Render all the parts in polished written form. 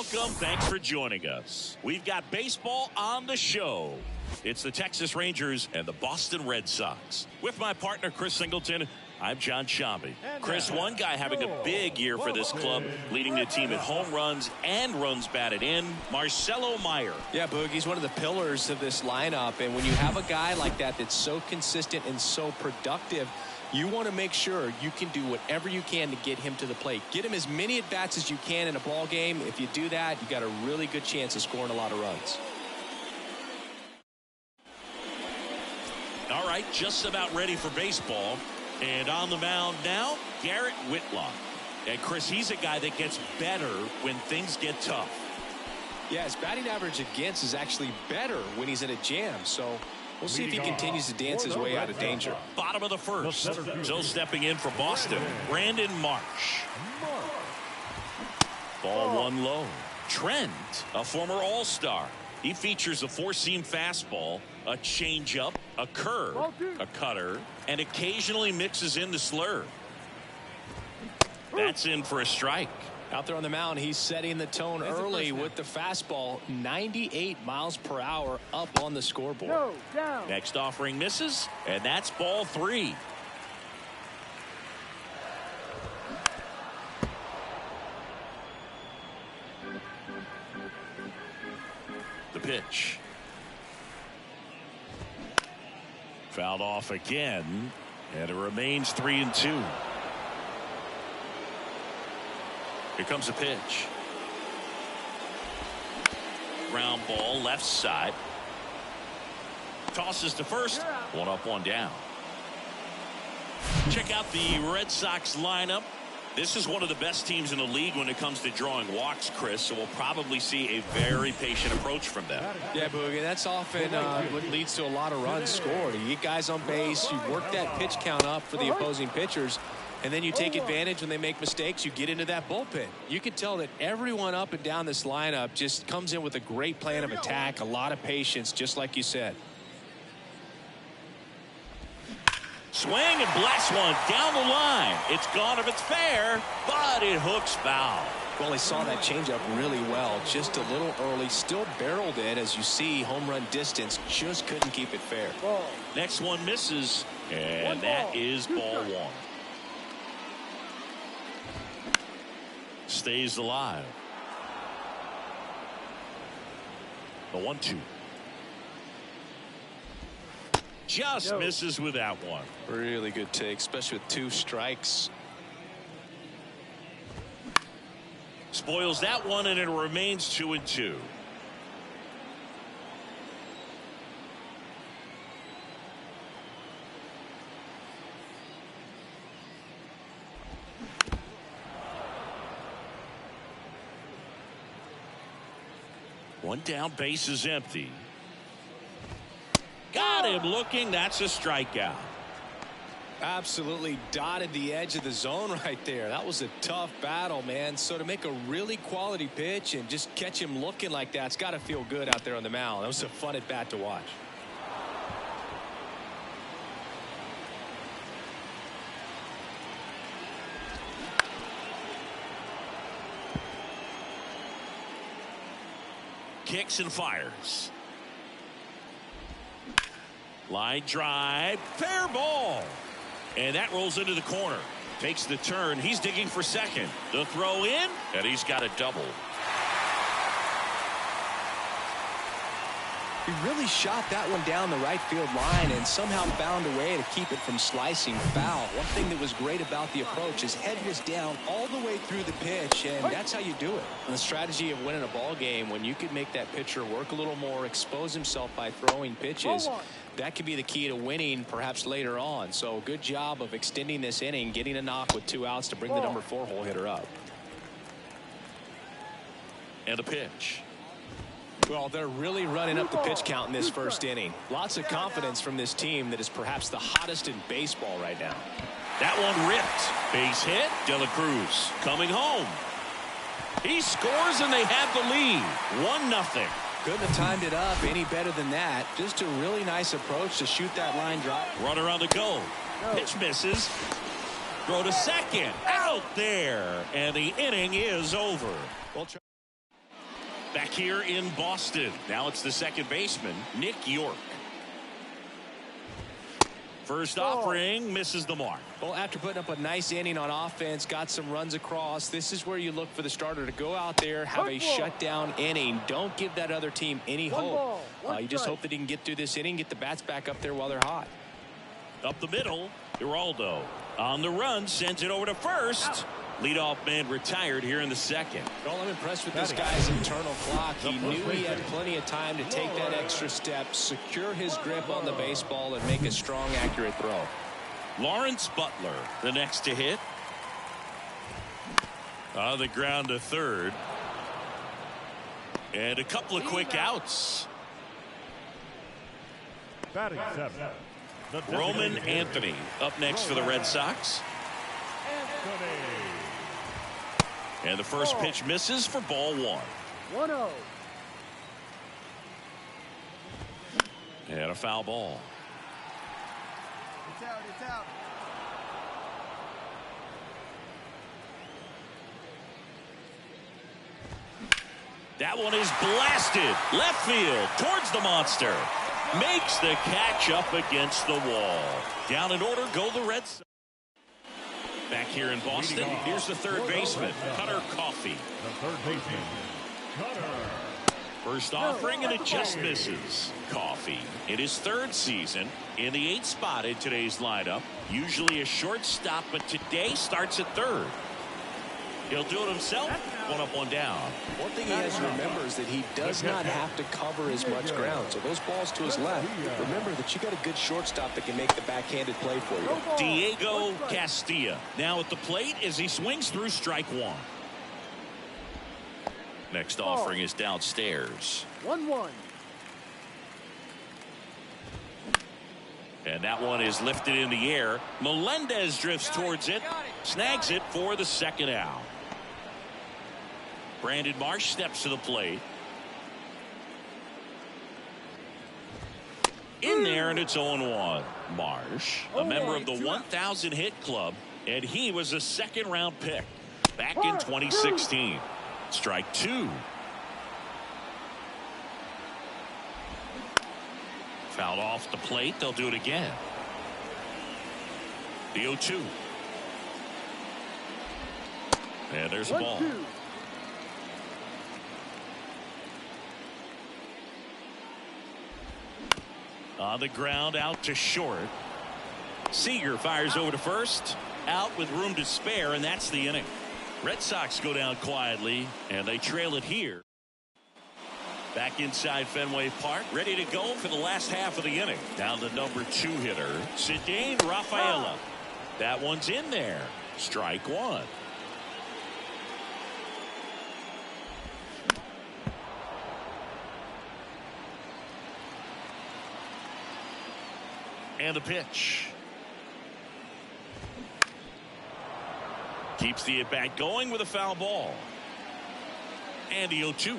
Welcome. Thanks for joining us. We've got baseball on the show. It's the Texas Rangers and the Boston Red Sox. With my partner, Chris Singleton, I'm John Shambi. Chris, one guy having a big year for this club, leading the team in home runs and runs batted in, Marcelo Meyer. Yeah, Boog, he's one of the pillars of this lineup. And when you have a guy like that that's so consistent and so productive, you want to make sure you can do whatever you can to get him to the plate. Get him as many at-bats as you can in a ball game. If you do that, you got a really good chance of scoring a lot of runs. All right, just about ready for baseball. And on the mound now, Garrett Whitlock. And Chris, he's a guy that gets better when things get tough. Yeah, his batting average against is actually better when he's in a jam. So we'll see if he continues to dance his way out of danger. Bottom of the first. So stepping in for Boston, Brandon Marsh. Ball one low. Trent, a former All-Star. He features a four-seam fastball, a changeup, a curve, a cutter, and occasionally mixes in the slurve. That's in for a strike. Out there on the mound, he's setting the tone early with the fastball. 98 miles per hour up on the scoreboard. Next offering misses, and that's ball three. The pitch. Fouled off again, and it remains 3-2. Here comes a pitch. Ground ball left side. Tosses to first. One up, one down. Check out the Red Sox lineup. This is one of the best teams in the league when it comes to drawing walks, Chris, so we'll probably see a very patient approach from them. Yeah, Boogie, that's often what leads to a lot of runs scored. You get guys on base, you work that pitch count up for the opposing pitchers, and then you take advantage when they make mistakes. You get into that bullpen. You can tell that everyone up and down this lineup just comes in with a great plan of attack, a lot of patience, just like you said. Swing and blast one down the line. It's gone if it's fair, but it hooks foul. Well, he saw that changeup really well, just a little early, still barreled it. As you see, home run distance, just couldn't keep it fair. Next one misses, and that is ball one. Stays alive. The 1-2. Just misses with that one. Really good take, especially with two strikes. Spoils that one, and it remains 2-2. One down, base is empty. Got him looking. That's a strikeout. Absolutely dotted the edge of the zone right there. That was a tough battle, man. So to make a really quality pitch and just catch him looking like that, it's got to feel good out there on the mound. That was a fun at bat to watch. Kicks and fires. Line drive, fair ball. And that rolls into the corner. Takes the turn. He's digging for second. The throw in, and he's got a double. He really shot that one down the right field line and somehow found a way to keep it from slicing foul. One thing that was great about the approach is head was down all the way through the pitch, and that's how you do it. And the strategy of winning a ball game, when you could make that pitcher work a little more, expose himself by throwing pitches, that could be the key to winning perhaps later on. So good job of extending this inning, getting a knock with 2 outs to bring the number 4 hole hitter up. And a pitch. Well, they're really running up the pitch count in this first inning. Lots of confidence from this team that is perhaps the hottest in baseball right now. That one ripped. Base hit. De La Cruz coming home. He scores and they have the lead. 1-0. Couldn't have timed it up any better than that. Just a really nice approach to shoot that line drive. Runner on the go. Pitch misses. Throw to second. Out there. And the inning is over. Back here in Boston. Now it's the second baseman, Nick York. First offering misses the mark. Well, after putting up a nice inning on offense, got some runs across, this is where you look for the starter to go out there, have a shutdown inning. Don't give that other team any hope. You just hope that he can get through this inning, get the bats back up there while they're hot. Up the middle, Geraldo on the run, sends it over to first. Leadoff man retired here in the second. Well, I'm impressed with this guy's internal clock. He knew he had plenty of time to take that extra step, secure his grip on the baseball, and make a strong, accurate throw. Lawrence Butler, the next to hit. On the ground to third. And a couple of quick outs. Batting seven. Roman Anthony up next for the Red Sox. And the first pitch misses for ball one. 1-0. And a foul ball. It's out, it's out. That one is blasted left field towards the monster. Makes the catch up against the wall. Down in order go the Red Sox. Back here in Boston, here's the third baseman, Cutter Coffey. The third baseman, Cutter. First offering, and it just misses. Coffey in his third season in the 8th spot in today's lineup. Usually a shortstop, but today starts at third. He'll do it himself. One up, one down. One thing he has to remember is that he does not have to cover as much ground. So those balls to his left, remember that you got a good shortstop that can make the backhanded play for you. Diego Castilla now at the plate as he swings through strike one. Next offering is downstairs. 1-1. And that one is lifted in the air. Melendez drifts towards it, snags it for the second out. Brandon Marsh steps to the plate. In there, and it's 0-1. Marsh, a member of the 1,000 hit club, and he was a second-round pick back in 2016. Strike two. Fouled off the plate. They'll do it again. The 0-2. And there's a ball. On the ground, out to short. Seager fires over to first. Out with room to spare, and that's the inning. Red Sox go down quietly, and they trail it here. Back inside Fenway Park, ready to go for the last half of the inning. Down to number 2 hitter, Cedane Rafaela. That one's in there. Strike one. And the pitch. Keeps the at-bat going with a foul ball. And the 0-2.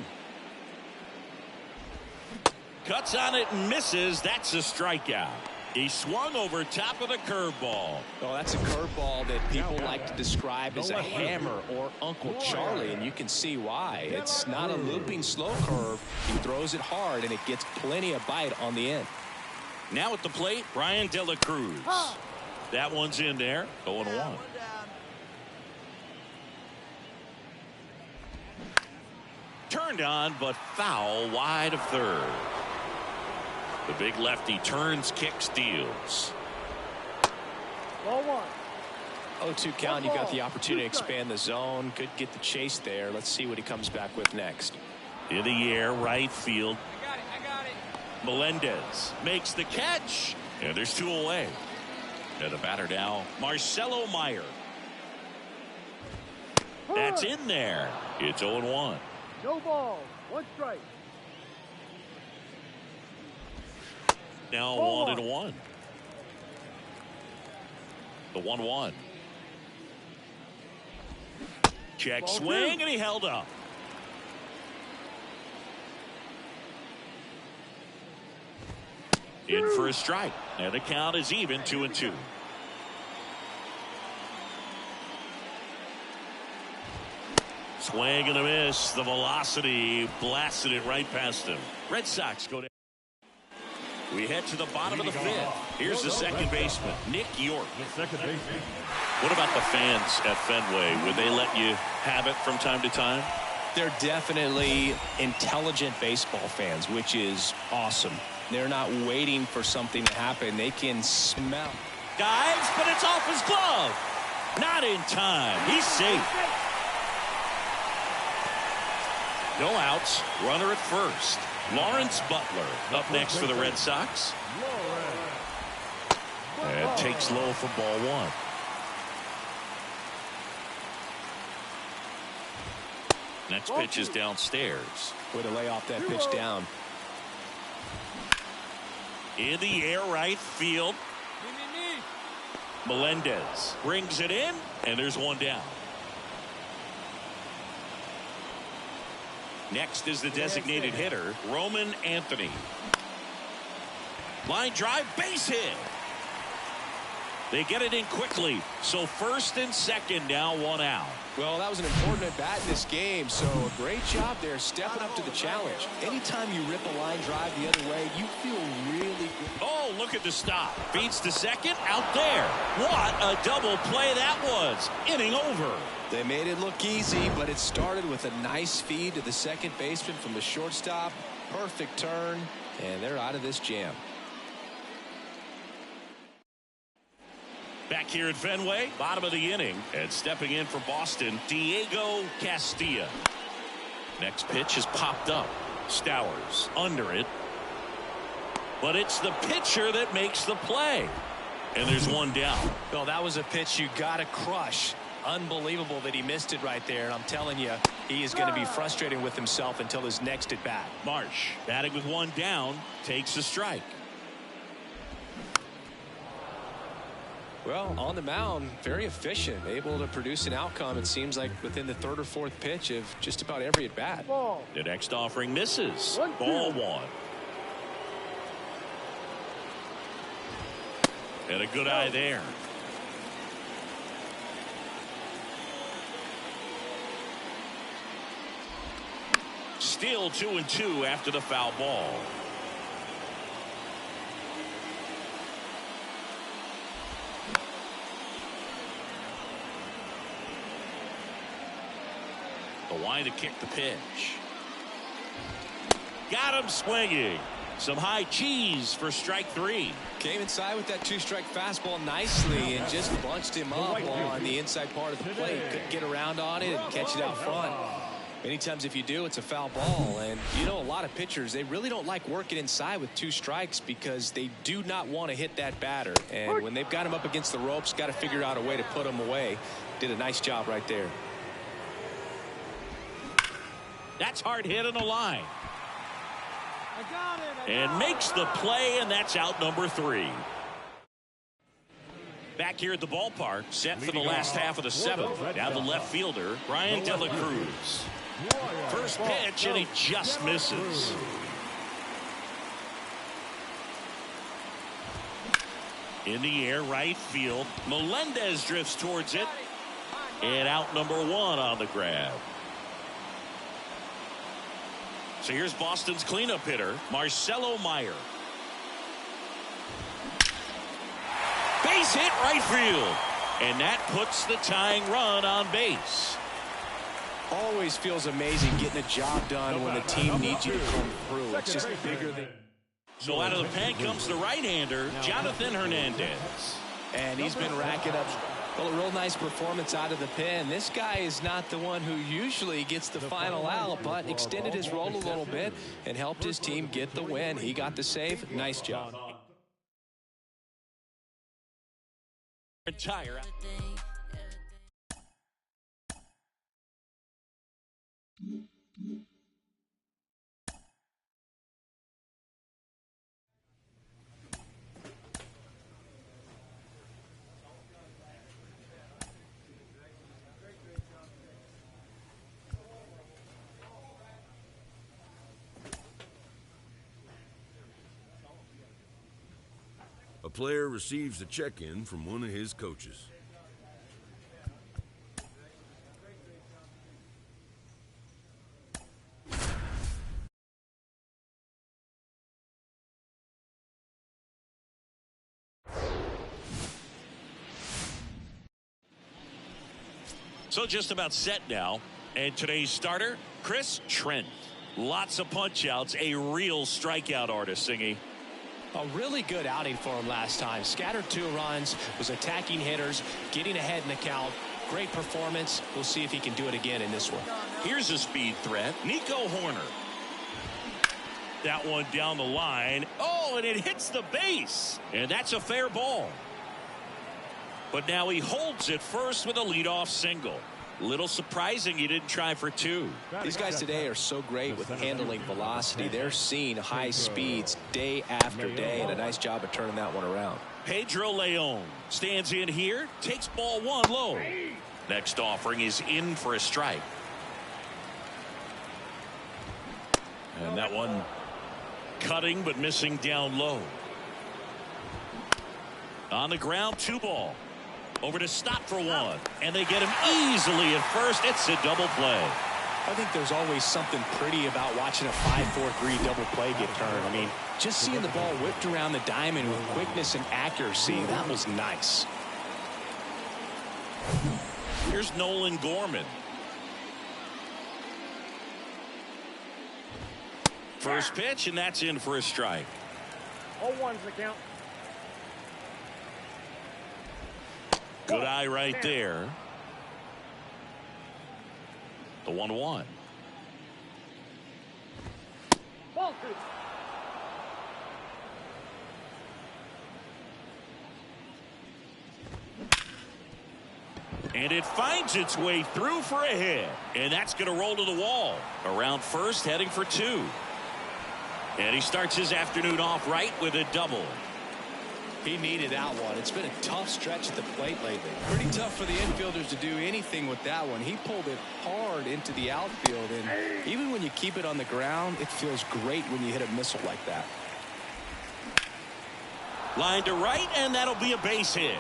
Cuts on it and misses. That's a strikeout. He swung over top of the curveball. Oh, that's a curveball that people like to describe as a hammer or Uncle Charlie, and you can see why. It's not a looping slow curve. He throws it hard, and it gets plenty of bite on the end. Now at the plate, Brian De La Cruz. That one's in there. 0-1. Turned on, but foul wide of third. The big lefty turns, kicks, deals. Ball one. 0-2 count. You got the opportunity to expand the zone. Could get the chase there. Let's see what he comes back with next. In the air, right field. I got it. Melendez makes the catch, and there's 2 away. And the batter now, Marcelo Meyer. That's in there. It's 0-1. No ball. 1 strike. Now 1-1. The 1-1. Check swing, and he held up. In for a strike, and the count is even 2-2. Swing and a miss. The velocity blasted it right past him. Red Sox go down. We head to the bottom of the fifth. Here's the second baseman, Nick York. What about the fans at Fenway? Would they let you have it from time to time? They're definitely intelligent baseball fans, which is awesome. They're not waiting for something to happen. They can smell. Dives, but it's off his glove. Not in time. He's safe. No outs. Runner at first. Lawrence Butler up next for the Red Sox. And takes low for ball one. Next pitch is downstairs. Way to lay off that pitch down. In the air, right field. Melendez brings it in, and there's one down. Next is the designated hitter, Roman Anthony. Line drive, base hit. They get it in quickly. So first and second, now one out. Well, that was an important at bat in this game, so a great job there stepping up to the challenge. Anytime you rip a line drive the other way, you feel really good. Oh, look at the stop. Feeds to second, out there. What a double play that was. Inning over. They made it look easy, but it started with a nice feed to the second baseman from the shortstop. Perfect turn, and they're out of this jam. Back here at Fenway, bottom of the inning, and stepping in for Boston, Diego Castillo. Next pitch is popped up. Stowers under it. But it's the pitcher that makes the play. And there's one down. Well, that was a pitch you got to crush. Unbelievable that he missed it right there. And I'm telling you, he is going to be frustrated with himself until his next at bat. Marsh, batting with one down, takes a strike. Well, on the mound, very efficient, able to produce an outcome, it seems like, within the third or fourth pitch of just about every at bat. The next offering misses. Ball one. And a good eye there. Still 2-2 after the foul ball. The line to kick the pitch. Got him swinging. Some high cheese for strike three. Came inside with that two-strike fastball nicely and just bunched him up on the inside part of the plate. Couldn't get around on it and catch it out front. Many times if you do, it's a foul ball. And you know, a lot of pitchers, they really don't like working inside with two strikes because they do not want to hit that batter. And when they've got him up against the ropes, got to figure out a way to put him away. Did a nice job right there. That's hard hit on the line. And makes the play, and that's out number 3. Back here at the ballpark, set for the last half of the 7th. Now the left fielder, Brian De La Cruz. First pitch, and he just misses. In the air, right field. Melendez drifts towards it. And out number 1 on the grab. So here's Boston's cleanup hitter, Marcelo Meyer. Base hit right field. And that puts the tying run on base. Always feels amazing getting a job done when the team needs you to come through. It's just bigger than... So out of the pen comes the right-hander, Jonathan Hernandez. And he's been racking up... Well, a real nice performance out of the pen. This guy is not the one who usually gets the final out, but extended his role a little bit and helped his team get the win. He got the save. Nice job. Retire. A player receives a check-in from one of his coaches. So just about set now. And today's starter, Chris Trent. Lots of punch outs, a real strikeout artist, Singy. A really good outing for him last time. Scattered 2 runs, was attacking hitters, getting ahead in the count. Great performance. We'll see if he can do it again in this one. Here's a speed threat, Nico Horner. That one down the line. Oh, and it hits the base. And that's a fair ball. But now he holds it first with a leadoff single. Little surprising he didn't try for 2. These guys today are so great with handling velocity. They're seeing high speeds day after day, and a nice job of turning that one around. Pedro Leon stands in here, takes ball 1 low. Next offering is in for a strike. And that one cutting but missing down low. On the ground, 2 ball. Over to stop for 1. And they get him easily at first. It's a double play. I think there's always something pretty about watching a 5-4-3 double play get turned. I mean, just seeing the ball whipped around the diamond with quickness and accuracy, that was nice. Here's Nolan Gorman. First pitch, and that's in for a strike. 0-1's the count. Good eye right there. The 1-1. Ball 2. And it finds its way through for a hit. And that's going to roll to the wall. Around first, heading for 2. And he starts his afternoon off right with a double. He needed that one. It's been a tough stretch at the plate lately. Pretty tough for the infielders to do anything with that one. He pulled it hard into the outfield, and even when you keep it on the ground, it feels great when you hit a missile like that. Line to right, and that'll be a base hit.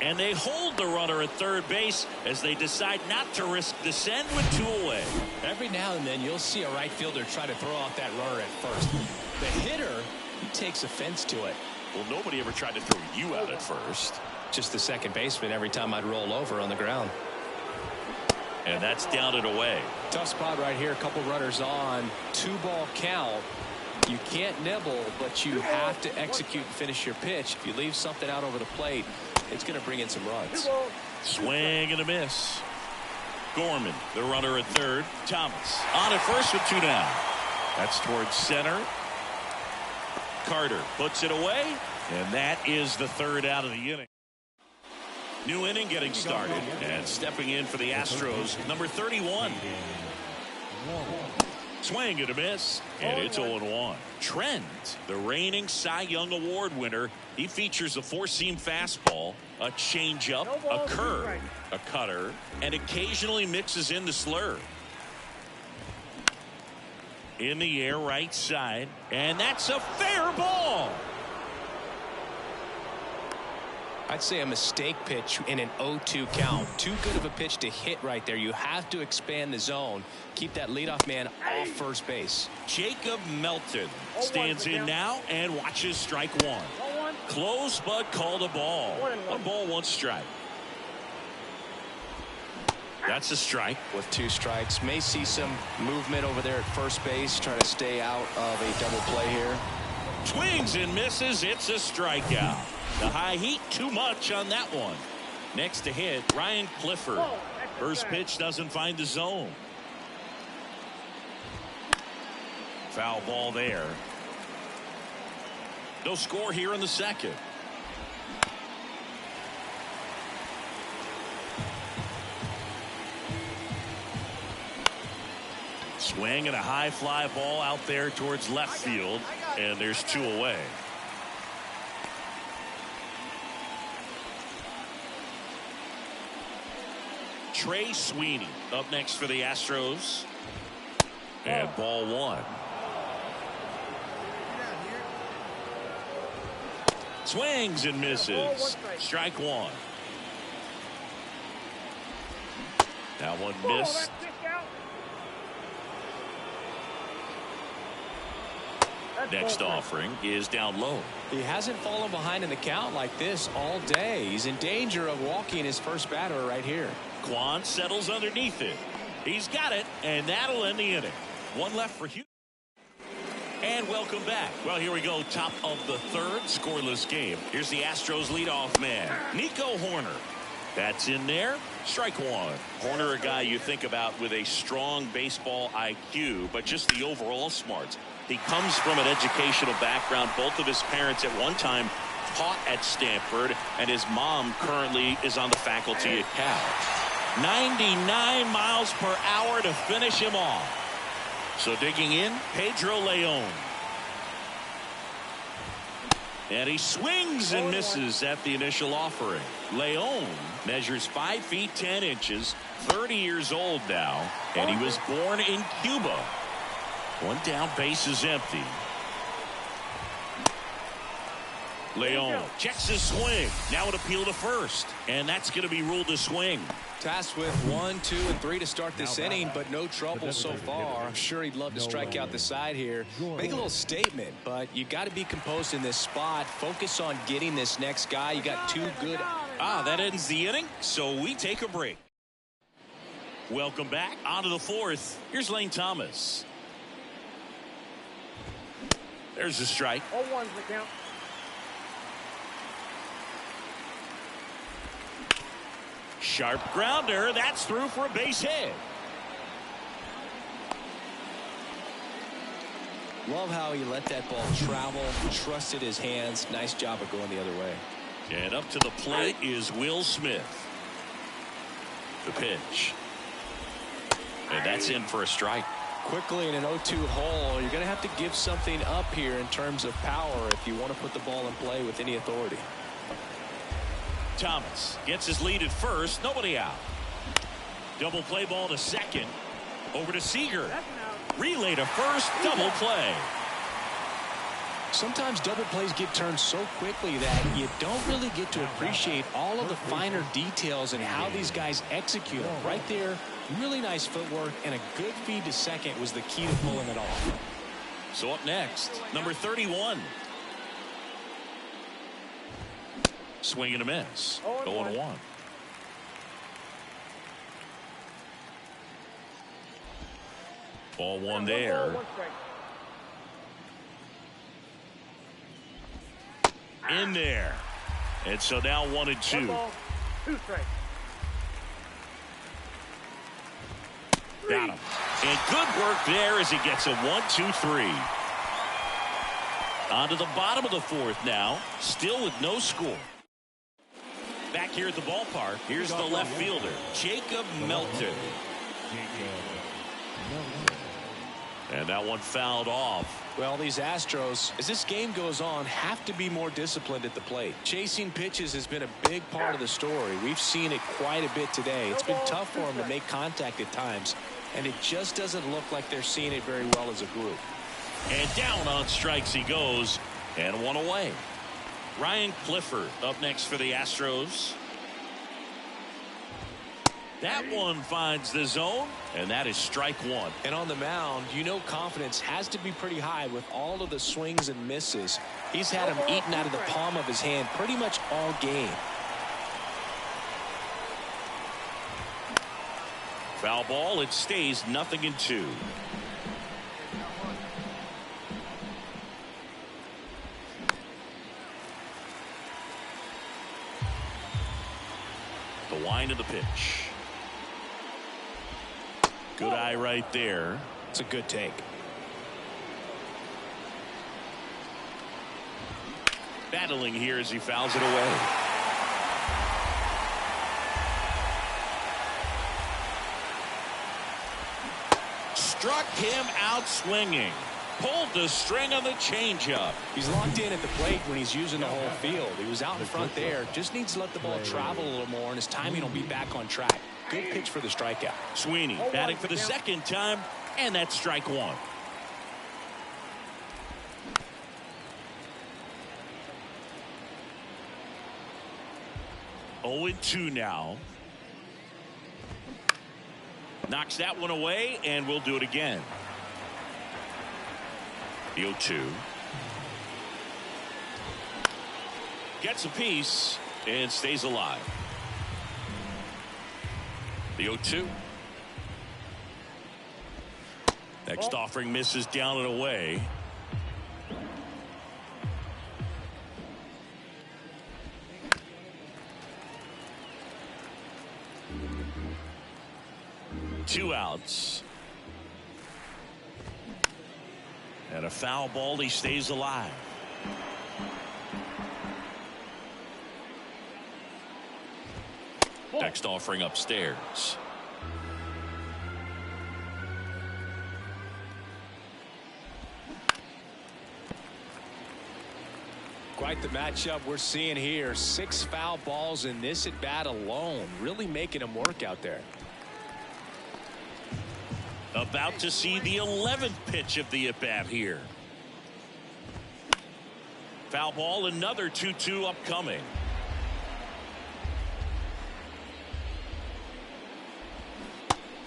And they hold the runner at third base as they decide not to risk the send with 2 away. Every now and then you'll see a right fielder try to throw out that runner at first. The hitter, he takes offense to it. Well, nobody ever tried to throw you out at first. Just the second baseman every time I'd roll over on the ground. And that's down and away. Tough spot right here. A couple runners on. 2-ball count. You can't nibble, but you have to execute and finish your pitch. If you leave something out over the plate, it's going to bring in some runs. Swing and a miss. Gorman, the runner at third. Thomas on at first with 2 down. That's towards center. Carter puts it away, and that is the 3rd out of the inning. New inning getting started, and stepping in for the Astros, number 31. Swing and a miss, and it's 0-1. Trent, the reigning Cy Young Award winner, he features a 4-seam fastball, a changeup, a curve, a cutter, and occasionally mixes in the slurve. In the air, right side, and that's a fair ball. I'd say a mistake pitch in an 0-2 count. Too good of a pitch to hit right there. You have to expand the zone. Keep that leadoff man off first base. Jacob Melton stands in now and watches strike 1. Close, but called a ball. 1 ball, 1 strike. That's a strike. With 2 strikes. May see some movement over there at first base. Trying to stay out of a double play here. Swings and misses. It's a strikeout. The high heat, too much on that one. Next to hit, Ryan Clifford. First pitch doesn't find the zone. Foul ball there. No score here in the 2nd. Swing and a high fly ball out there towards left field, and there's 2 away. Trey Sweeney up next for the Astros. And ball 1. Swings and misses. Strike 1. That one missed. Next offering is down low. He hasn't fallen behind in the count like this all day. He's in danger of walking his first batter right here. Saquon settles underneath it. He's got it, and that'll end the inning. One left for Houston. And welcome back. Well, here we go. Top of the third, scoreless game. Here's the Astros leadoff man, Nico Horner. That's in there. Strike one. Horner, a guy you think about with a strong baseball IQ, but just the overall smarts. He comes from an educational background. Both of his parents at one time taught at Stanford, and his mom currently is on the faculty at Cal. 99 miles per hour to finish him off. So digging in, Pedro Leon. And he swings and misses at the initial offering. Leon measures 5 feet 10 inches, 30 years old now, and he was born in Cuba. One down, base is empty. Leon checks his swing. Now an appeal to first, and that's going to be ruled a swing. Tasked with 1, 2, and 3 to start this inning, but no trouble so far. I'm sure he'd love to strike out the side here. Make a little statement, but you got to be composed in this spot. Focus on getting this next guy. You got 2 good. That ends the inning, so we take a break. Welcome back. On to the fourth. Here's Lane Thomas. There's a strike. 0-1's the count. Sharp grounder. That's through for a base hit. Love how he let that ball travel, trusted his hands. Nice job of going the other way. And up to the plate is Will Smith. The pitch. And that's in for a strike. Quickly in an 0-2 hole, you're going to have to give something up here in terms of power if you want to put the ball in play with any authority. Thomas gets his lead at first. Nobody out. Double play ball to second. Over to Seager. Relay to first. Double play. Sometimes double plays get turned so quickly that you don't really get to appreciate all of the finer details and how these guys execute them. Right there, really nice footwork, and a good feed to second was the key to pulling it off. So up next, number 31. Swing and a miss. 0-1. Ball one there. In there. And so now 1-2. 2 strikes. Got him. And good work there as he gets a 1-2-3. On to the bottom of the fourth now. Still with no score. Back here at the ballpark, here's the left fielder, Jacob Melton. And that one fouled off. Well, these Astros, as this game goes on, have to be more disciplined at the plate. Chasing pitches has been a big part of the story. We've seen it quite a bit today. It's been tough for them to make contact at times, and it just doesn't look like they're seeing it very well as a group. And down on strikes he goes, and one away. Ryan Clifford up next for the Astros. That one finds the zone, and that is strike one. And on the mound, you know confidence has to be pretty high with all of the swings and misses. He's had them eaten out of the palm of his hand pretty much all game. Foul ball, it stays 0-2. The wind of the pitch. Good eye right there. It's a good take. Battling here as he fouls it away. Struck him out swinging. Pulled the string on the changeup. He's locked in at the plate when he's using the whole field. He was out in front there. Just needs to let the ball travel a little more, and his timing will be back on track. Good pitch for the strikeout. Sweeney batting for the second time, and that's strike one. Oh, 0-2 now. Knocks that one away, and we'll do it again. The 0-2. Gets a piece and stays alive. The 0-2. Next offering misses down and away. Two outs. And a foul ball. He stays alive. Next offering upstairs. Quite the matchup we're seeing here. 6 foul balls in this at bat alone. Really making him work out there. About to see the 11th pitch of the at bat here. Foul ball, another 2-2 upcoming.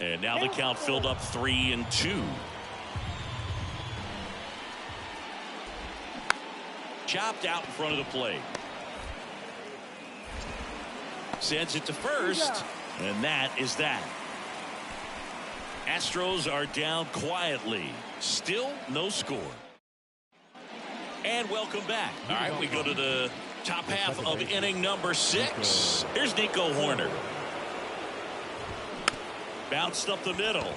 And now the count filled up 3-2. Chopped out in front of the plate. Sends it to first, and that is that. Astros are down quietly. Still no score. And welcome back. All right, we go to the top half of inning number 6. Here's Nico Horner. Bounced up the middle.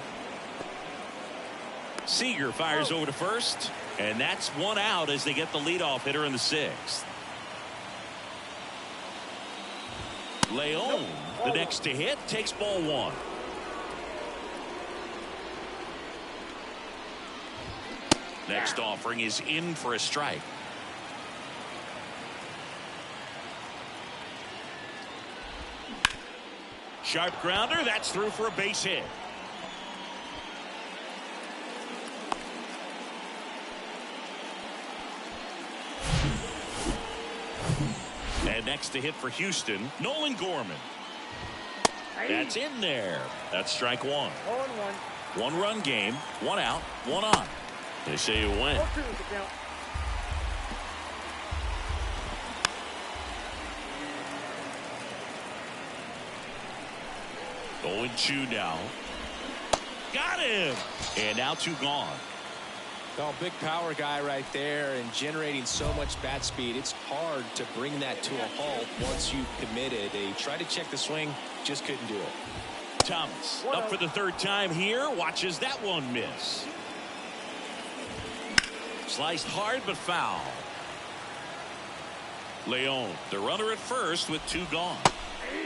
Seager fires over to first, and that's 1 out as they get the leadoff hitter in the 6th. Leon, the next to hit, takes ball 1. Next offering is in for a strike. Sharp grounder, that's through for a base hit. And next to hit for Houston, Nolan Gorman. That's in there. That's strike 1. 0-1. 1-run game, 1 out, 1 on. They say you win. 0-2 is the count. Going 2 now. Got him. And now 2 gone. Oh, big power guy right there and generating so much bat speed. It's hard to bring that to a halt once you've committed. They tried to check the swing, just couldn't do it. Thomas up for the 3rd time here. Watches that one miss. Sliced hard but foul. Leon, the runner at first with 2 gone.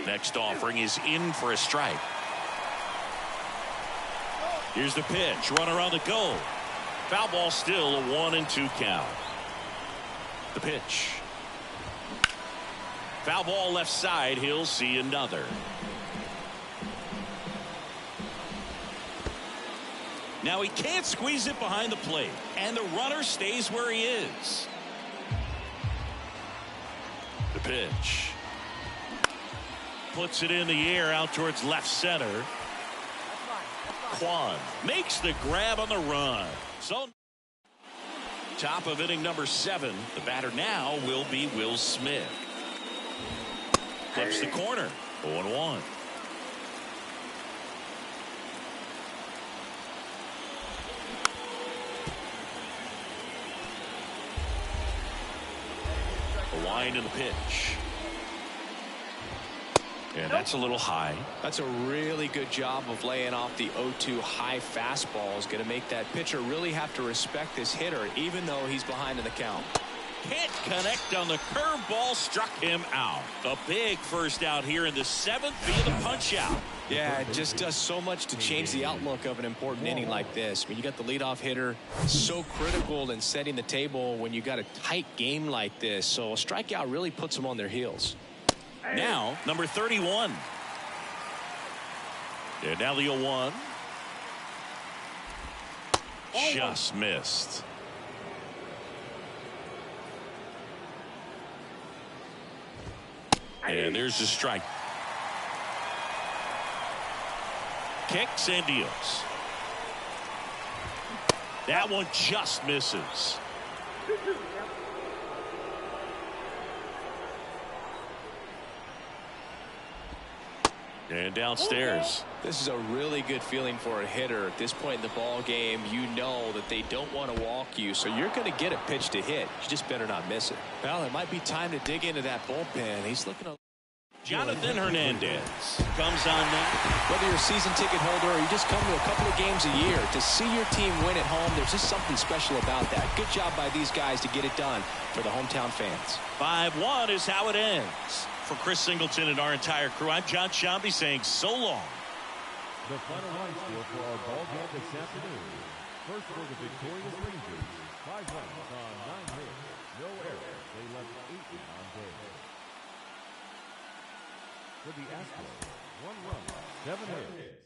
Next offering is in for a strike. Here's the pitch. Runner on the go. Foul ball, still a 1-2 count. The pitch. Foul ball left side. He'll see another. Now he can't squeeze it behind the plate, and the runner stays where he is. The pitch. Puts it in the air out towards left center. Kwan makes the grab on the run. So top of inning number 7. The batter now will be Will Smith. Flips the corner. 0-1. A wind in the pitch. And that's a little high. That's a really good job of laying off the 0-2 high fastball. Is going to make that pitcher really have to respect this hitter, even though he's behind in the count. Can't connect on the curveball, struck him out. A big first out here in the 7th via the punch out. Yeah, it just does so much to change the outlook of an important inning like this. I mean, you got the leadoff hitter, so critical in setting the table when you got a tight game like this. So a strikeout really puts them on their heels. Now, number 31. And now the 0-1. Just missed. And there's the strike. Kicks and deals. That one just misses. And downstairs. This is a really good feeling for a hitter. At this point in the ball game, you know that they don't want to walk you, so you're going to get a pitch to hit. You just better not miss it. Well, it might be time to dig into that bullpen. He's looking. Jonathan Hernandez comes on now. Whether you're a season ticket holder or you just come to a couple of games a year, to see your team win at home, there's just something special about that. Good job by these guys to get it done for the hometown fans. 5-1 is how it ends. For Chris Singleton and our entire crew, I'm John Shambi saying so long. The final line score for our ball game this afternoon. First for the victorious Rangers, 5 runs on 9 hits, no errors. They left 8 on base. For the Astros, 1 run, 7 hits.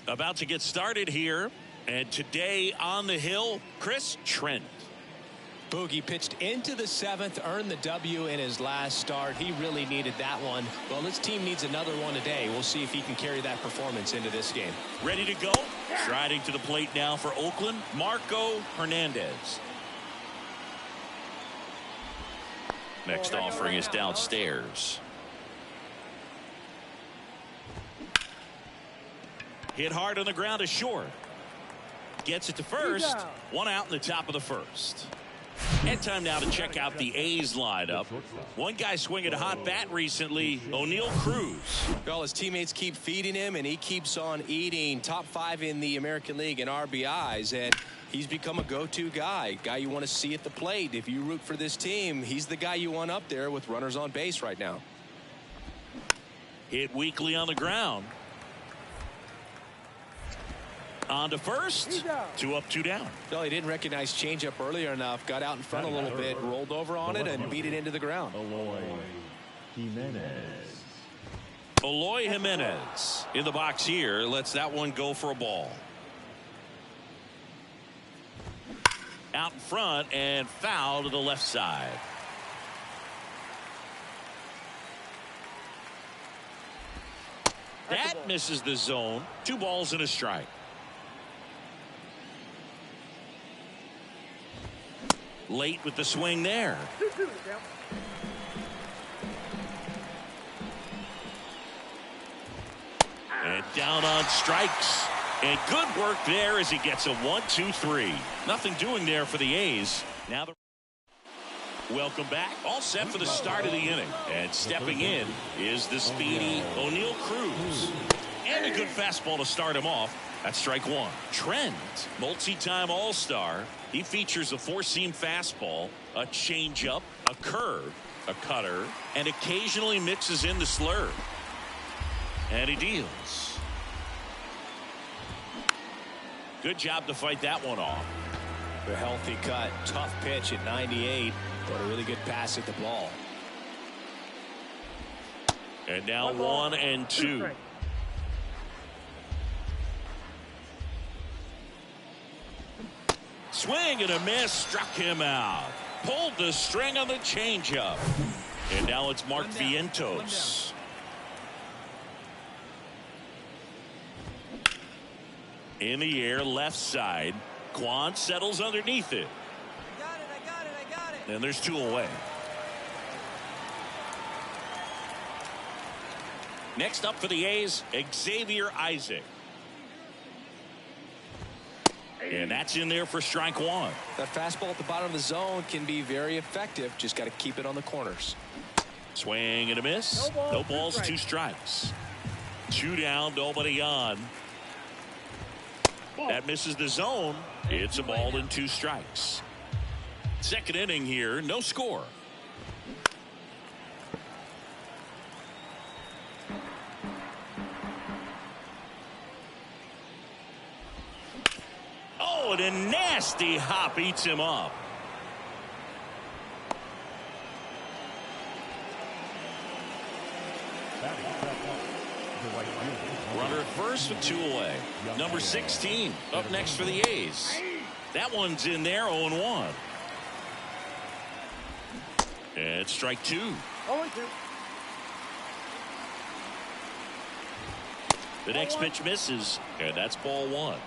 About to get started here, and today on the hill, Chris Trent. Boogie pitched into the 7th, earned the W in his last start. He really needed that one. Well, this team needs another one today. We'll see if he can carry that performance into this game. Ready to go? Striding to the plate now for Oakland, Marco Hernandez. Next offering is downstairs. Hit hard on the ground is short. Gets it to first. 1 out in the top of the first. And time now to check out the A's lineup. One guy swinging a hot bat recently, O'Neal Cruz. Well, his teammates keep feeding him, and he keeps on eating. Top 5 in the American League in RBIs, and he's become a go-to guy you want to see at the plate. If you root for this team, he's the guy you want up there with runners on base right now. Hit weakly on the ground. On to first. 2 up, 2 down. Well, he didn't recognize changeup earlier enough. Got out in front a little bit, rolled over on it, and beat it into the ground. Eloy Jimenez in the box here. Lets that one go for a ball. Out in front and foul to the left side. That misses the zone. 2 balls and a strike. Late with the swing there. And down on strikes. And good work there as he gets a 1-2-3. Nothing doing there for the A's. Now welcome back. All set for the start of the inning. And stepping in is the speedy O'Neal Cruz. And a good fastball to start him off. That's strike 1. Trent, multi-time All-Star. He features a 4-seam fastball, a changeup, a curve, a cutter, and occasionally mixes in the slurve. And he deals. Good job to fight that one off. A healthy cut, tough pitch at 98, but a really good pass at the ball. And now 1-2. Swing and a miss, struck him out. Pulled the string on the changeup. And now it's Mark Vientos. In the air, left side. Quan settles underneath it. I got it. And there's 2 away. Next up for the A's, Xavier Isaac. And that's in there for strike 1. That fastball at the bottom of the zone can be very effective. Just got to keep it on the corners. Swing and a miss. No balls, 2 strikes. 2 down, nobody on. That misses the zone. It's a ball and 2 strikes. Second inning here, no score. Oh, and a nasty hop eats him up. Runner at first with 2 away. Number 16 up next for the A's. That one's in there, 0-1. And it's strike 2. 0-2. The next pitch misses, and that's ball 1.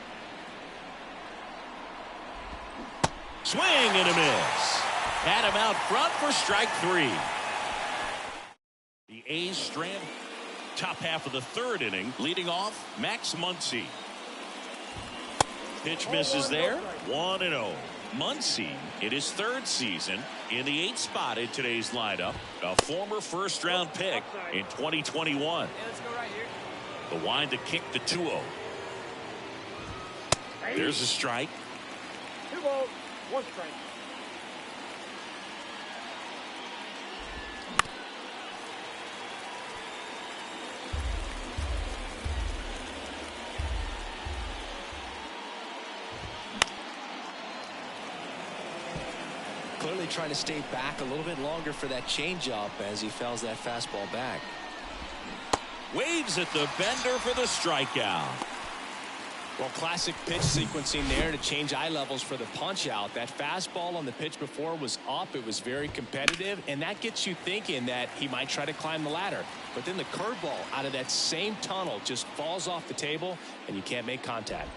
Swing and a miss. Had him out front for strike 3. The A's strand top half of the 3rd inning, leading off Max Muncy. Pitch misses there, 1-0. Muncy in his 3rd season in the 8th spot in today's lineup, a former first-round pick in 2021. Yeah, let's go right here. The wind to kick the 2-0. There's a strike. 2 balls, 1 strike. Clearly trying to stay back a little bit longer for that changeup as he fouls that fastball back. Waves at the bender for the strikeout. Well, classic pitch sequencing there to change eye levels for the punch out. That fastball on the pitch before was up. It was very competitive, and that gets you thinking that he might try to climb the ladder. But then the curveball out of that same tunnel just falls off the table, and you can't make contact.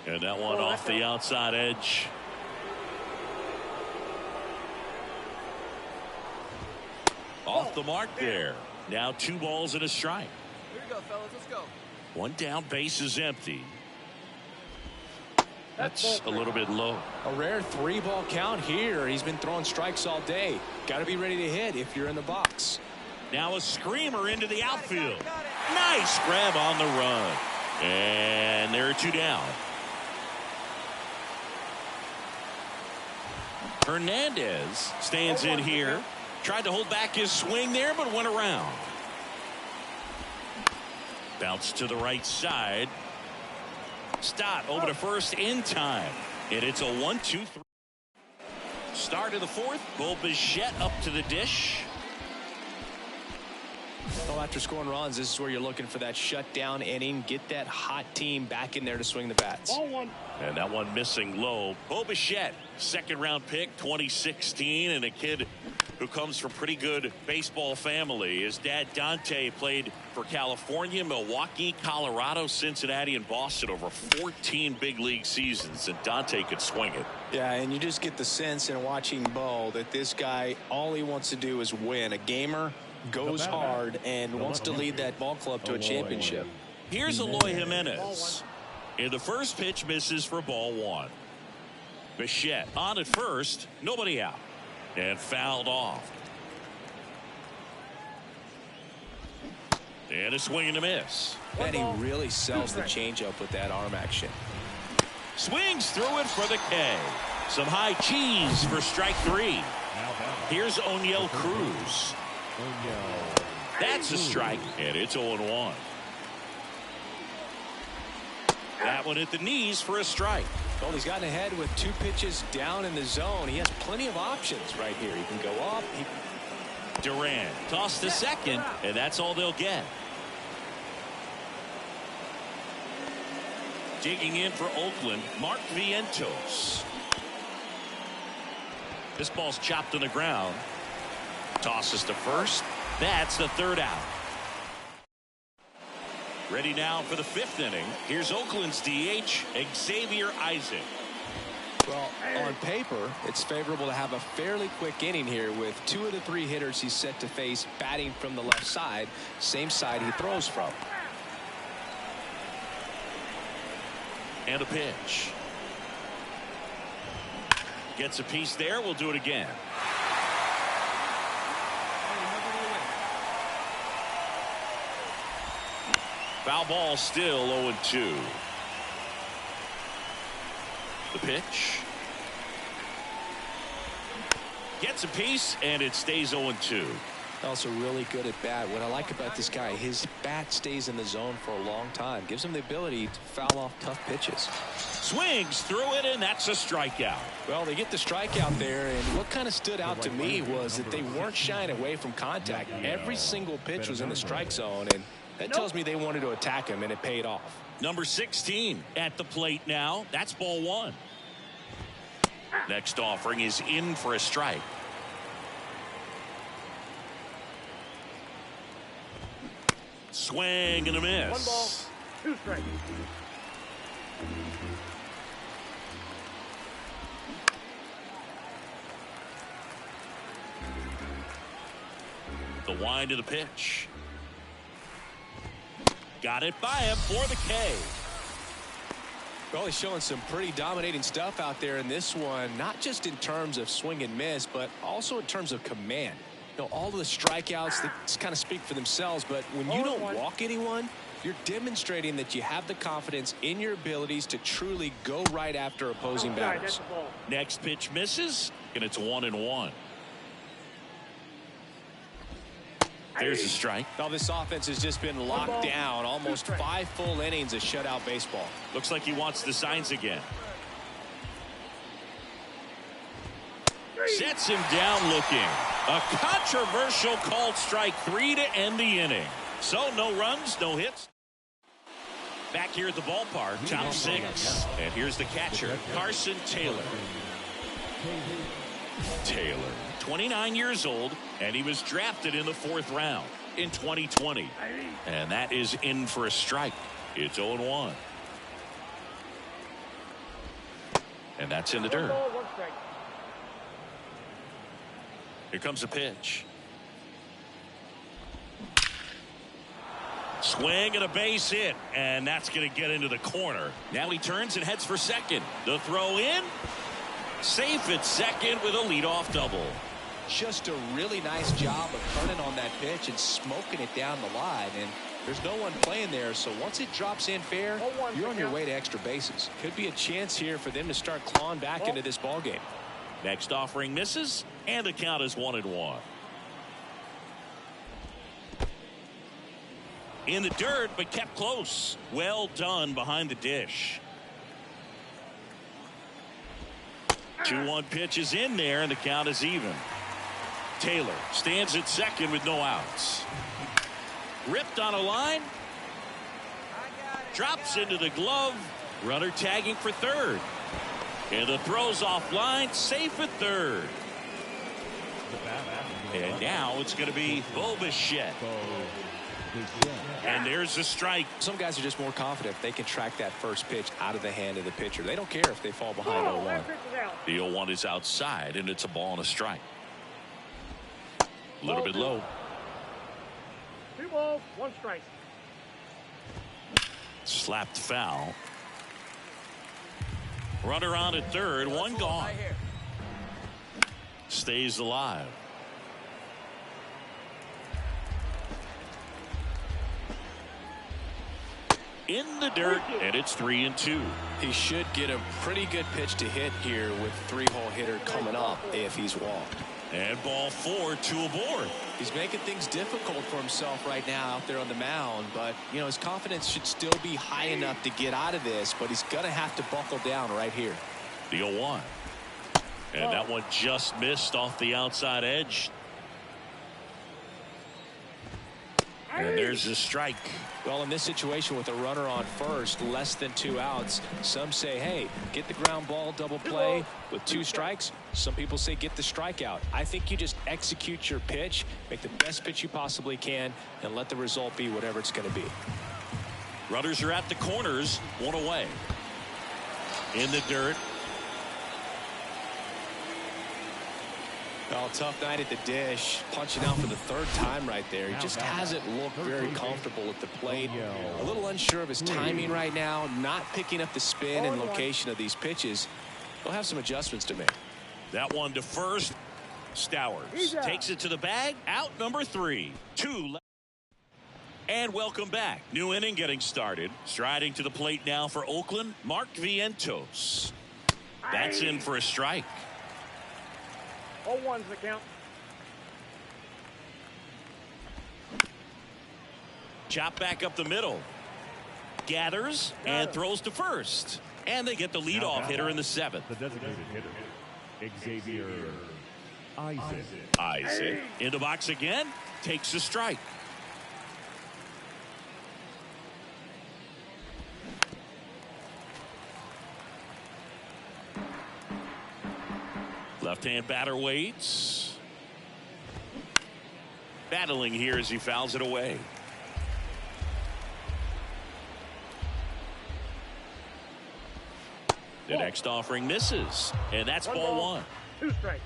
And that one off the outside edge. Off the mark there. Now 2 balls and a strike. Here we go, fellas. Let's go. 1 down, base is empty. That's a little bit low. A rare 3-ball count here. He's been throwing strikes all day. Got to be ready to hit if you're in the box. Now a screamer into the outfield. Got it. Nice grab on the run. And there are 2 down. Hernandez stands in here. Tried to hold back his swing there, but went around. Bounce to the right side. Stott over to first in time. And it's a 1-2-3. Start of the 4th. Bo Bichette up to the dish. Well, after scoring runs, this is where you're looking for that shutdown inning. Get that hot team back in there to swing the bats. Ball 1. And that one missing low. Bo Bichette, 2nd-round pick, 2016, and a kid who comes from pretty good baseball family. His dad, Dante, played for California, Milwaukee, Colorado, Cincinnati, and Boston over 14 big league seasons, and Dante could swing it. Yeah, and you just get the sense in watching Bo that this guy, all he wants to do is win. A gamer, goes hard, and wants to lead that ball club to a championship. Here's Eloy Jimenez. And the first pitch misses for ball 1. Bichette on at first, nobody out. And fouled off. And a swing and a miss. And he really sells the changeup with that arm action. Swings through it for the K. Some high cheese for strike 3. Here's O'Neill Cruz. That's a strike, and it's 0-1. That one at the knees for a strike. Well, he's gotten ahead with 2 pitches down in the zone. He has plenty of options right here. He can go up. Duran tossed to second, and that's all they'll get. Digging in for Oakland, Mark Vientos. This ball's chopped on the ground. Tosses to first. That's the 3rd out. Ready now for the 5th inning. Here's Oakland's DH, Xavier Isaac. Well, on paper, it's favorable to have a fairly quick inning here with 2 of the 3 hitters he's set to face batting from the left side, same side he throws from. And a pitch. Gets a piece there. We'll do it again. Foul ball, still 0-2. The pitch. Gets a piece, and it stays 0-2. Also really good at bat. What I like about this guy, his bat stays in the zone for a long time. Gives him the ability to foul off tough pitches. Swings through it, and that's a strikeout. Well, they get the strikeout there, and what kind of stood out to me was that they weren't shying away from contact. Every single pitch was in the strike zone, and that tells me they wanted to attack him, and it paid off. Number 16 at the plate now. That's ball one. Next offering is in for a strike. Swing and a miss. 1 ball, 2 strikes. The wind of the pitch. Got it by him for the K. Well, he's showing some pretty dominating stuff out there in this one, not just in terms of swing and miss, but also in terms of command. You know, all of the strikeouts that kind of speak for themselves, but when you don't walk anyone, you're demonstrating that you have the confidence in your abilities to truly go right after opposing batters. Next pitch misses, and it's 1-1. There's a strike. Now this offense has just been locked down. Almost 5 full innings of shutout baseball. Looks like he wants the signs again. Sets him down looking. A controversial called strike 3 to end the inning. So no runs, no hits. Back here at the ballpark, top 6. And here's the catcher, Carson Taylor. Taylor, 29 years old, and he was drafted in the 4th round in 2020. And that is in for a strike. It's 0-1. And that's in the dirt. Here comes a pitch. Swing and a base hit, and that's going to get into the corner. Now he turns and heads for second. The throw in. Safe at second with a leadoff double. Just a really nice job of turning on that pitch and smoking it down the line. And there's no one playing there, so once it drops in fair, you're on your way to extra bases. Could be a chance here for them to start clawing back into this ball game. Next offering misses, and the count is 1-1. In the dirt, but kept close. Well done behind the dish. 2-1 pitch is in there, and the count is even. Taylor stands at second with no outs. Ripped on a line. Drops into the glove. Runner tagging for third. And the throw's offline, safe at third. And now it's going to be Bobichette. And there's a strike. Some guys are just more confident they can track that first pitch out of the hand of the pitcher. They don't care if they fall behind 0-1. The 0-1 is outside, and it's a ball and a strike. A little bit low. 2 balls, 1 strike. Slapped foul. Runner on at third, 1 gone. Stays alive. In the dirt, and it's 3-2. He should get a pretty good pitch to hit here with 3-hole hitter coming up if he's walked. And ball 4, 2 aboard. He's making things difficult for himself right now out there on the mound, but you know his confidence should still be high enough to get out of this, but he's gonna have to buckle down right here. The 0-1. And that one just missed off the outside edge. And there's a strike. Well, in this situation with a runner on first, less than 2 outs, some say, hey, get the ground ball, double play with 2 strikes. Some people say get the strikeout. I think you just execute your pitch, make the best pitch you possibly can, and let the result be whatever it's going to be. Runners are at the corners, 1 away. In the dirt. Well, tough night at the dish, punching out for the 3rd time right there. He just hasn't looked very comfortable at the plate. A little unsure of his timing right now, not picking up the spin and location of these pitches. He'll have some adjustments to make. That one to first. Stowers takes it to the bag. Out number 3. 2 left. And welcome back. New inning getting started. Striding to the plate now for Oakland, Mark Vientos. That's in for a strike. 0-1's the count. Chop back up the middle. Gathers and throws to first. And they get the leadoff hitter in the 7th. The designated hitter, Xavier Isaac. Isaac in the box again. Takes a strike. Left-hand batter waits. Battling here as he fouls it away. The next offering misses, and that's ball 1. 2 strikes.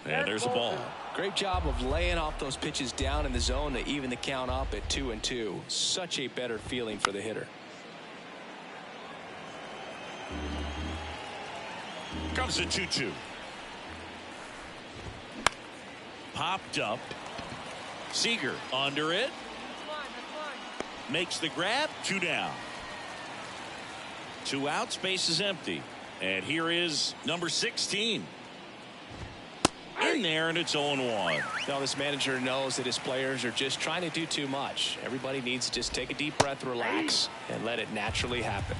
And there's a ball. Great job of laying off those pitches down in the zone to even the count up at 2-2. Such a better feeling for the hitter. Comes the 2-2. Popped up. Seager under it. Makes the grab. 2 down. 2 outs. Base is empty. And here is number 16. In there, and it's 0-1. Now this manager knows that his players are just trying to do too much. Everybody needs to just take a deep breath, relax, and let it naturally happen.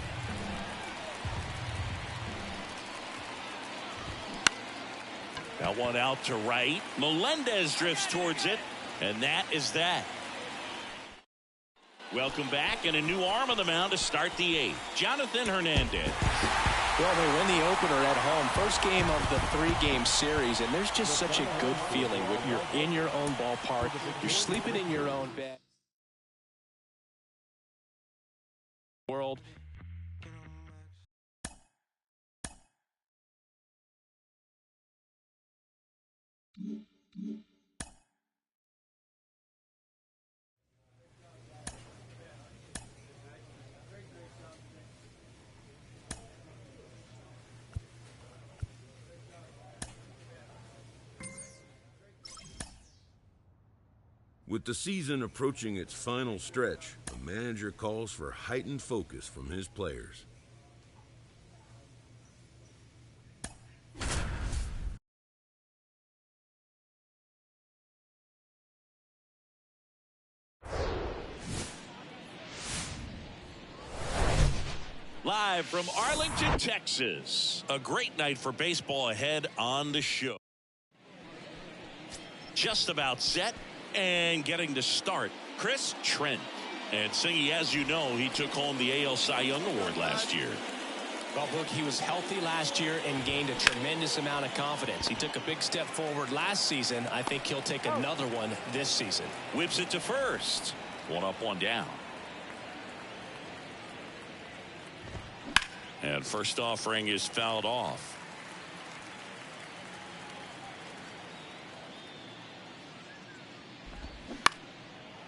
That one out to right. Melendez drifts towards it, and that is that. Welcome back, and a new arm on the mound to start the 8th. Jonathan Hernandez. Well, they win the opener at home. First game of the 3-game series, and there's just such a good feeling when you're in your own ballpark. You're sleeping in your own bed. World. With the season approaching its final stretch, a manager calls for heightened focus from his players. Live from Arlington, Texas. A great night for baseball ahead on the show. Just about set and getting to start, Chris Trent. And Singy, as you know, he took home the AL Cy Young Award last year. Well, Book, he was healthy last year and gained a tremendous amount of confidence. He took a big step forward last season. I think he'll take another one this season. Whips it to first. 1 up, 1 down. And first offering is fouled off.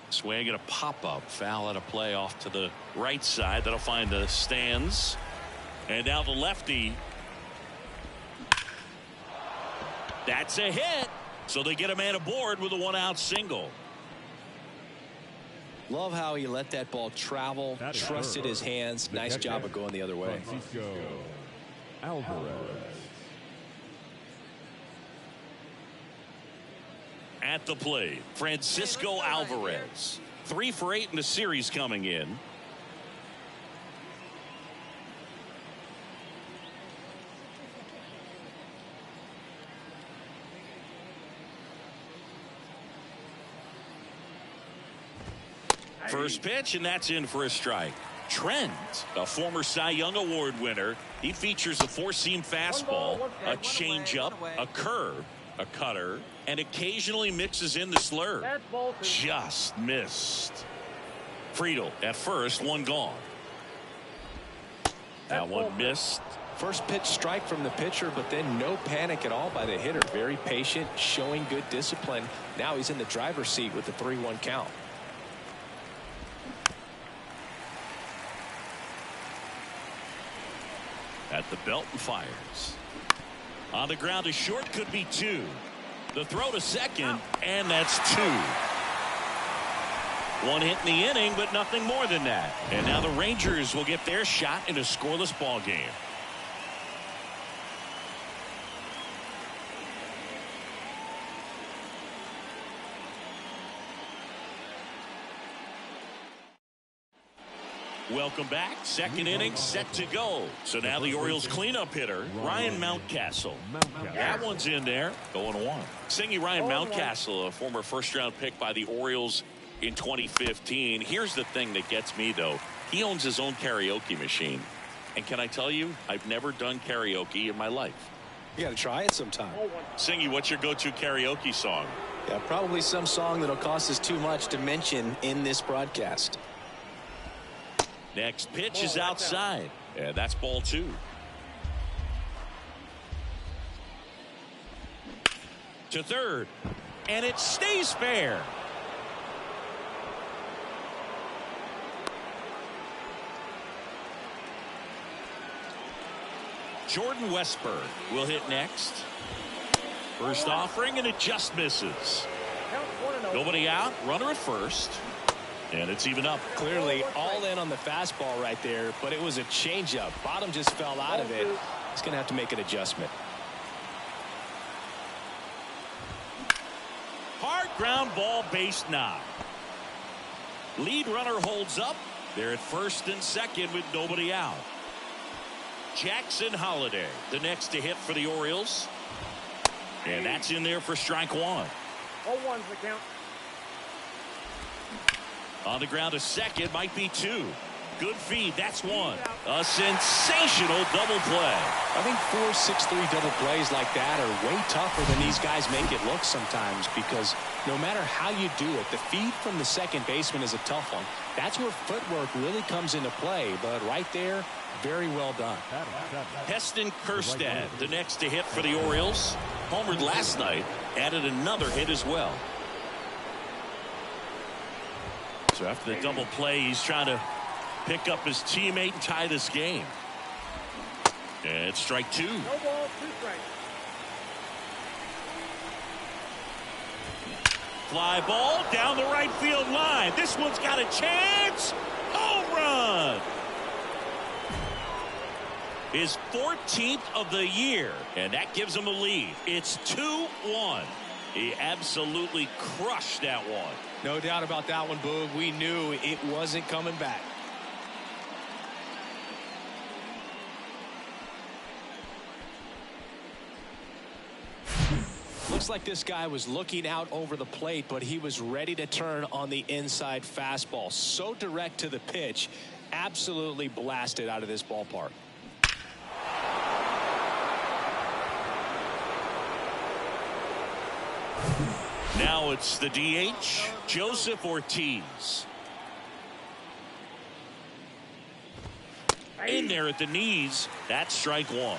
Swing and a pop-up. Foul at a play off to the right side. That'll find the stands. And now the lefty. That's a hit. So they get a man aboard with a 1-out single. Love how he let that ball travel, trusted his hands. Nice job of going the other way. Francisco Alvarez. At the plate, Francisco Alvarez. 3 for 8 in the series coming in. First pitch, and that's in for a strike. Trent, a former Cy Young Award winner, he features a 4-seam fastball, a changeup, a curve, a cutter, and occasionally mixes in the slurve. Just missed. Friedel at first, 1 gone. That one missed. First pitch strike from the pitcher, but then no panic at all by the hitter. Very patient, showing good discipline. Now he's in the driver's seat with the 3-1 count. At the belt and fires. On the ground to short, could be 2. The throw to second, and that's 2. 1 hit in the inning, but nothing more than that. And now the Rangers will get their shot in a scoreless ball game. Welcome back. Second inning set to go. So now the Orioles cleanup hitter, Ryan Mountcastle. That one's in there. 0-1. Singy, Ryan Mountcastle, a former first-round pick by the Orioles in 2015. Here's the thing that gets me, though. He owns his own karaoke machine. And can I tell you, I've never done karaoke in my life. You got to try it sometime. Singy, what's your go-to karaoke song? Yeah, probably some song that'll cost us too much to mention in this broadcast. Next pitch is outside. And that's ball 2. To third. And it stays fair. Jordan Westberg will hit next. First offering, and it just misses. Nobody out. Runner at first. And it's even up. Clearly all in on the fastball right there, but it was a changeup. Bottom just fell out of it. He's going to have to make an adjustment. Hard ground ball, base knock. Lead runner holds up. They're at first and second with nobody out. Jackson Holliday, the next to hit for the Orioles. And that's in there for strike 1. 0-1's the count. On the ground to second, might be 2. Good feed, that's 1. A sensational double play. I think 4-6-3 double plays like that are way tougher than these guys make it look sometimes, because no matter how you do it, the feed from the second baseman is a tough one. That's where footwork really comes into play, but right there, very well done. Heston Kjerstad, the next to hit for the Orioles. Homered last night, added another hit as well. So after the double play, he's trying to pick up his teammate and tie this game. And it's strike 2. No ball, 2 strikes. Fly ball down the right field line. This one's got a chance. Home run. His 14th of the year, and that gives him a lead. It's 2-1. He absolutely crushed that one. No doubt about that one, Boog. We knew it wasn't coming back. Looks like this guy was looking out over the plate, but he was ready to turn on the inside fastball. So direct to the pitch, absolutely blasted out of this ballpark. Now it's the DH, Joseph Ortiz. In there at the knees. That's strike 1.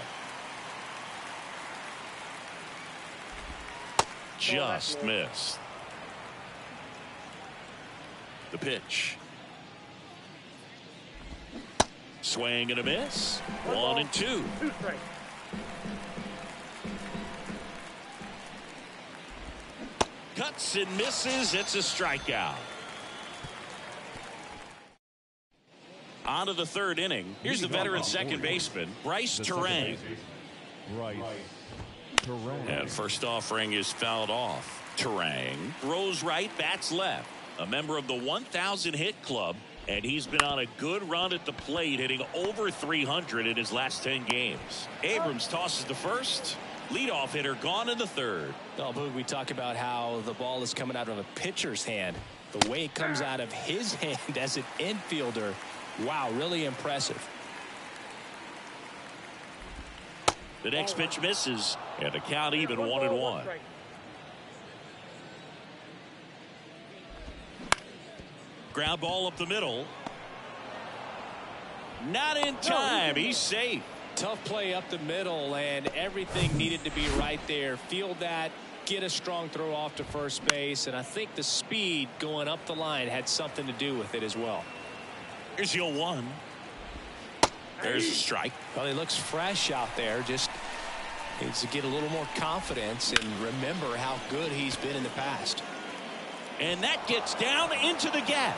Just missed. The pitch. Swing and a miss. 1-2. 2 strikes. Cuts and misses. It's a strikeout. On to the third inning. Here's the veteran second baseman, Bryce Terang. And first offering is fouled off. Terang throws right, bats left. A member of the 1,000 hit club, and he's been on a good run at the plate, hitting over 300 in his last 10 games. Abrams tosses the first. Leadoff hitter gone in the third. Well, Boog, we talk about how the ball is coming out of a pitcher's hand. The way it comes out of his hand as an infielder, wow, really impressive. The next pitch misses, and the count even 1-1. Ground ball up the middle. Not in time. He's safe. Tough play up the middle, and everything needed to be right there. Field that, get a strong throw off to first base, and I think the speed going up the line had something to do with it as well. Here's the 0-1. There's a strike. Well, he looks fresh out there. Just needs to get a little more confidence and remember how good he's been in the past. And that gets down into the gap.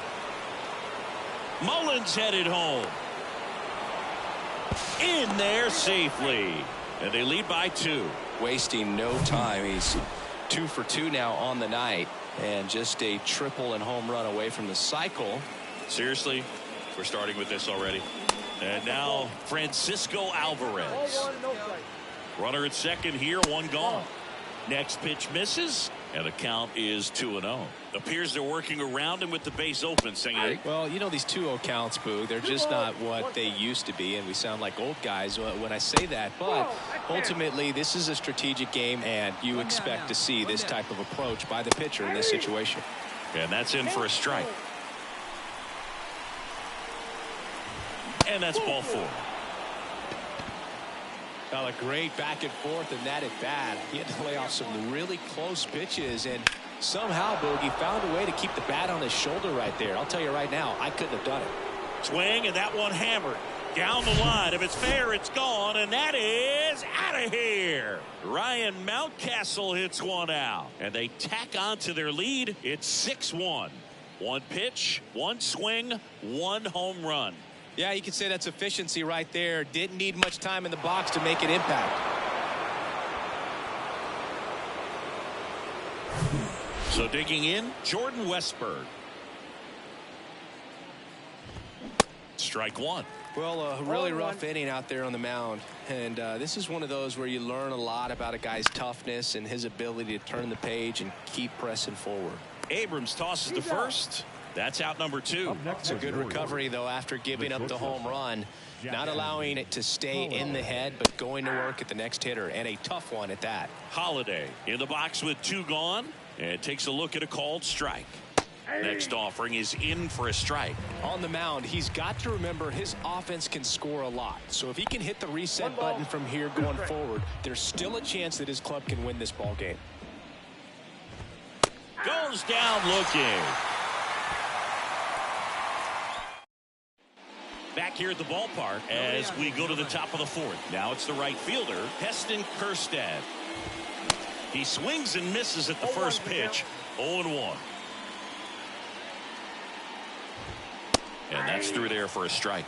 Mullins headed home. In there safely. And they lead by 2. Wasting no time. He's 2 for 2 now on the night. And just a triple and home run away from the cycle. Seriously, We're starting with this already. And now Francisco Alvarez. Ball 1, no strike. Runner at second here, one gone. Next pitch misses, and the count is 2-0. Appears they're working around him with the base open, Singy. Well, you know, these 2-0 counts, Boo, they're just not what they used to be, and we sound like old guys when I say that. But ultimately, this is a strategic game, and you expect to see this type of approach by the pitcher in this situation. And that's in for a strike. And that's ball 4. Well, a great back and forth, and that at bat. He had to lay off some really close pitches, and somehow, Boogie found a way to keep the bat on his shoulder right there. I'll tell you right now, I couldn't have done it. Swing, and that one hammered down the line. If it's fair, it's gone, and that is out of here. Ryan Mountcastle hits one out, and they tack on to their lead. It's 6-1. One pitch, one swing, one home run. Yeah, you could say that's efficiency right there. Didn't need much time in the box to make an impact. So digging in, Jordan Westberg. Strike one. Well, a really rough inning out there on the mound. And this is one of those where you learn a lot about a guy's toughness and his ability to turn the page and keep pressing forward. Abrams tosses to first. That's out number 2. It's a good recovery, though, after giving up the home run. Not allowing it to stay in the head, but going to work at the next hitter, and a tough one at that. Holiday in the box with 2 gone, and takes a look at a called strike. Next offering is in for a strike. On the mound, he's got to remember his offense can score a lot. So if he can hit the reset button from here going forward, there's still a chance that his club can win this ball game. Goes down looking. Back here at the ballpark as we go to the top of the 4th. Now it's the right fielder, Heston Kjerstad. He swings and misses at the first pitch. 0-1. And that's through there for a strike.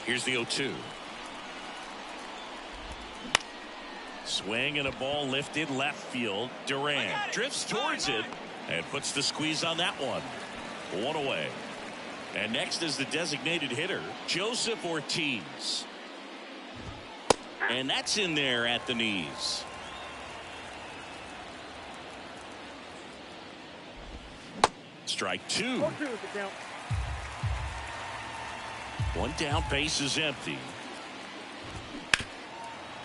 Here's the 0-2. Swing and a ball lifted left field. Duran drifts towards it and puts the squeeze on that one. 1 away. And next is the designated hitter, Joseph Ortiz. And that's in there at the knees. Strike 2. 4-2 is the count. One down, base is empty.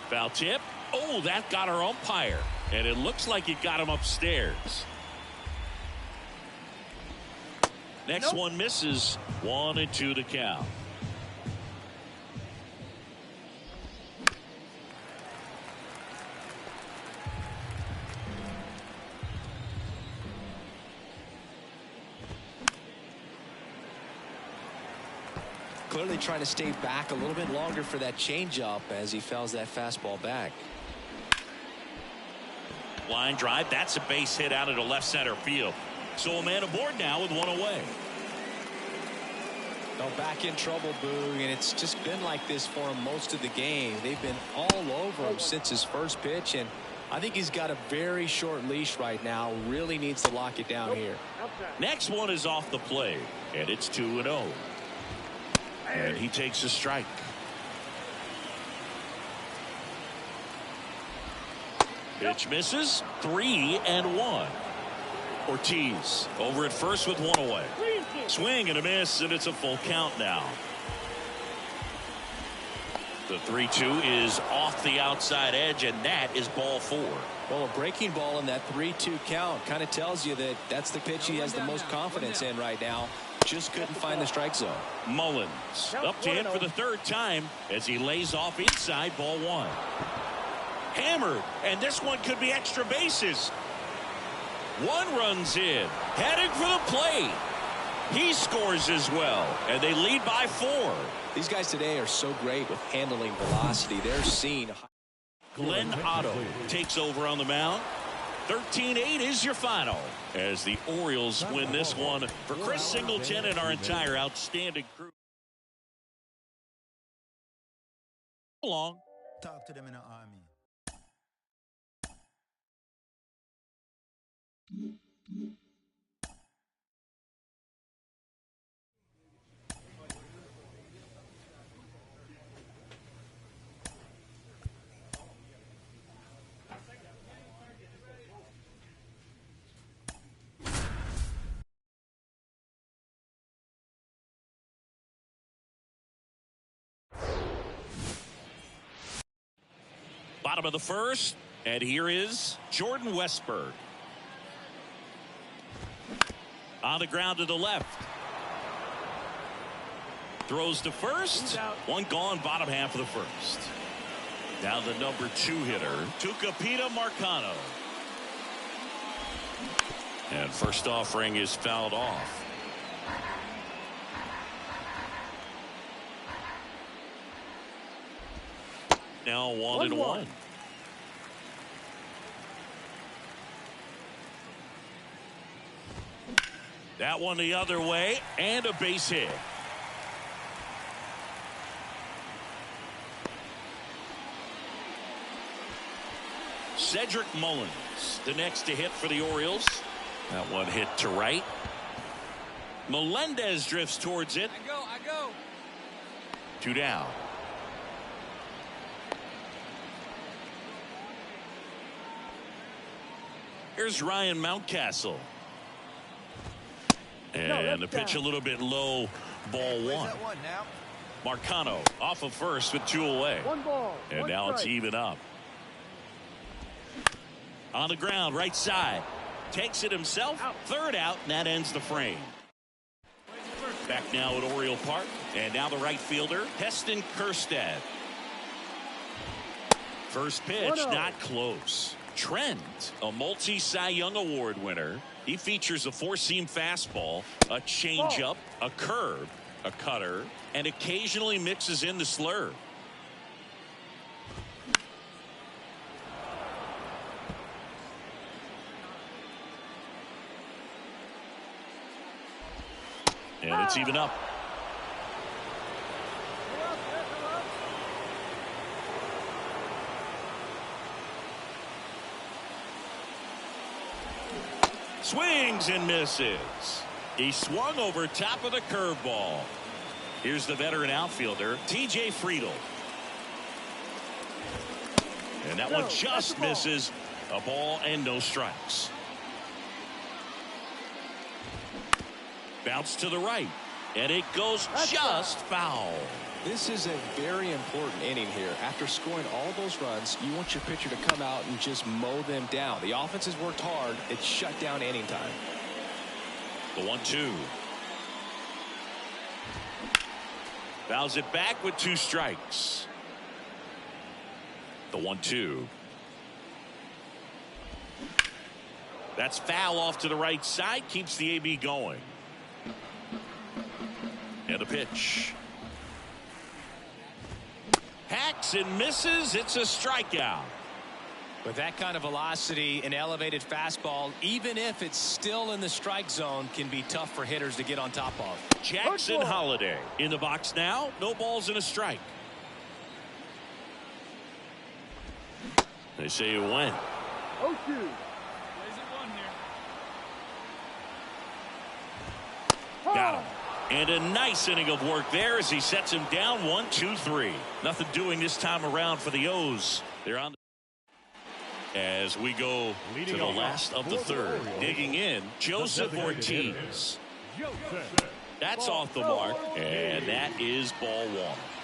Foul tip. Oh, that got our umpire. And it looks like it got him upstairs. Next one misses. 1-2 to count. Clearly trying to stay back a little bit longer for that changeup as he fouls that fastball back. Line drive. That's a base hit out into left center field. So a man aboard now with 1 away. Well, back in trouble, Boog, and it's just been like this for him most of the game. They've been all over him since his first pitch, and I think he's got a very short leash right now. Really needs to lock it down here. Next one is off the plate, and it's 2-0. And he takes a strike. Pitch misses. 3-1. Ortiz over at first with 1 away. Swing and a miss, and it's a full count now. The 3-2 is off the outside edge, and that is ball 4. Well, a breaking ball in that 3-2 count kind of tells you that that's the pitch he has the most confidence in right now. Just couldn't find the strike zone. Mullins up to hit for the 3rd time as he lays off inside, ball 1. Hammered, and this one could be extra bases. 1 runs in, heading for the plate. He scores as well, and they lead by 4. These guys today are so great with handling velocity. They're seeing. Glenn Otto takes over on the mound. 13-8 is your final as the Orioles win this one. For Chris Singleton and our entire outstanding crew. Long. Talk to them in the army. Bottom of the first, and here is Jordan Westburg. On the ground to the left. Throws to first. One gone, bottom half of the first. Now the number 2 hitter, Tucupita Marcano. And first offering is fouled off. Now 1-1. That one the other way, and a base hit. Cedric Mullins, the next to hit for the Orioles. That one hit to right. Melendez drifts towards it. I go. 2 down. Here's Ryan Mountcastle. And the pitch a little bit low, ball 1. Marcano off of first with 2 away. 1 ball. And 1 now strike. it's even up. On the ground, right side. Takes it himself. Out. Third out, and that ends the frame. Back now at Oriole Park. And now the right fielder, Heston Kjerstad. First pitch, 1-0. not close. Trent, a multi-Cy Young Award winner. He features a 4-seam fastball, a changeup, a curve, a cutter, and occasionally mixes in the slurve. And it's even up. Swings and misses. He swung over top of the curveball. Here's the veteran outfielder, TJ Friedl. And that one just misses. A ball and no strikes. Bounce to the right. And it goes just foul. This is a very important inning here. After scoring all those runs, you want your pitcher to come out and just mow them down. The offense has worked hard. It's shut down inning time. The 1-2. Fouls it back with 2 strikes. The 1-2. That's foul off to the right side. Keeps the AB going. And the pitch. Hacks and misses. It's a strikeout. With that kind of velocity, an elevated fastball, even if it's still in the strike zone, can be tough for hitters to get on top of. Jackson Holiday in the box now. No balls and a strike. They say it went. 0-2. Got him. And a nice inning of work there as he sets him down 1-2-3. Nothing doing this time around for the O's. They're on as we go to the last of the third. Digging in, Joseph Ortiz. That's off the mark, and that is ball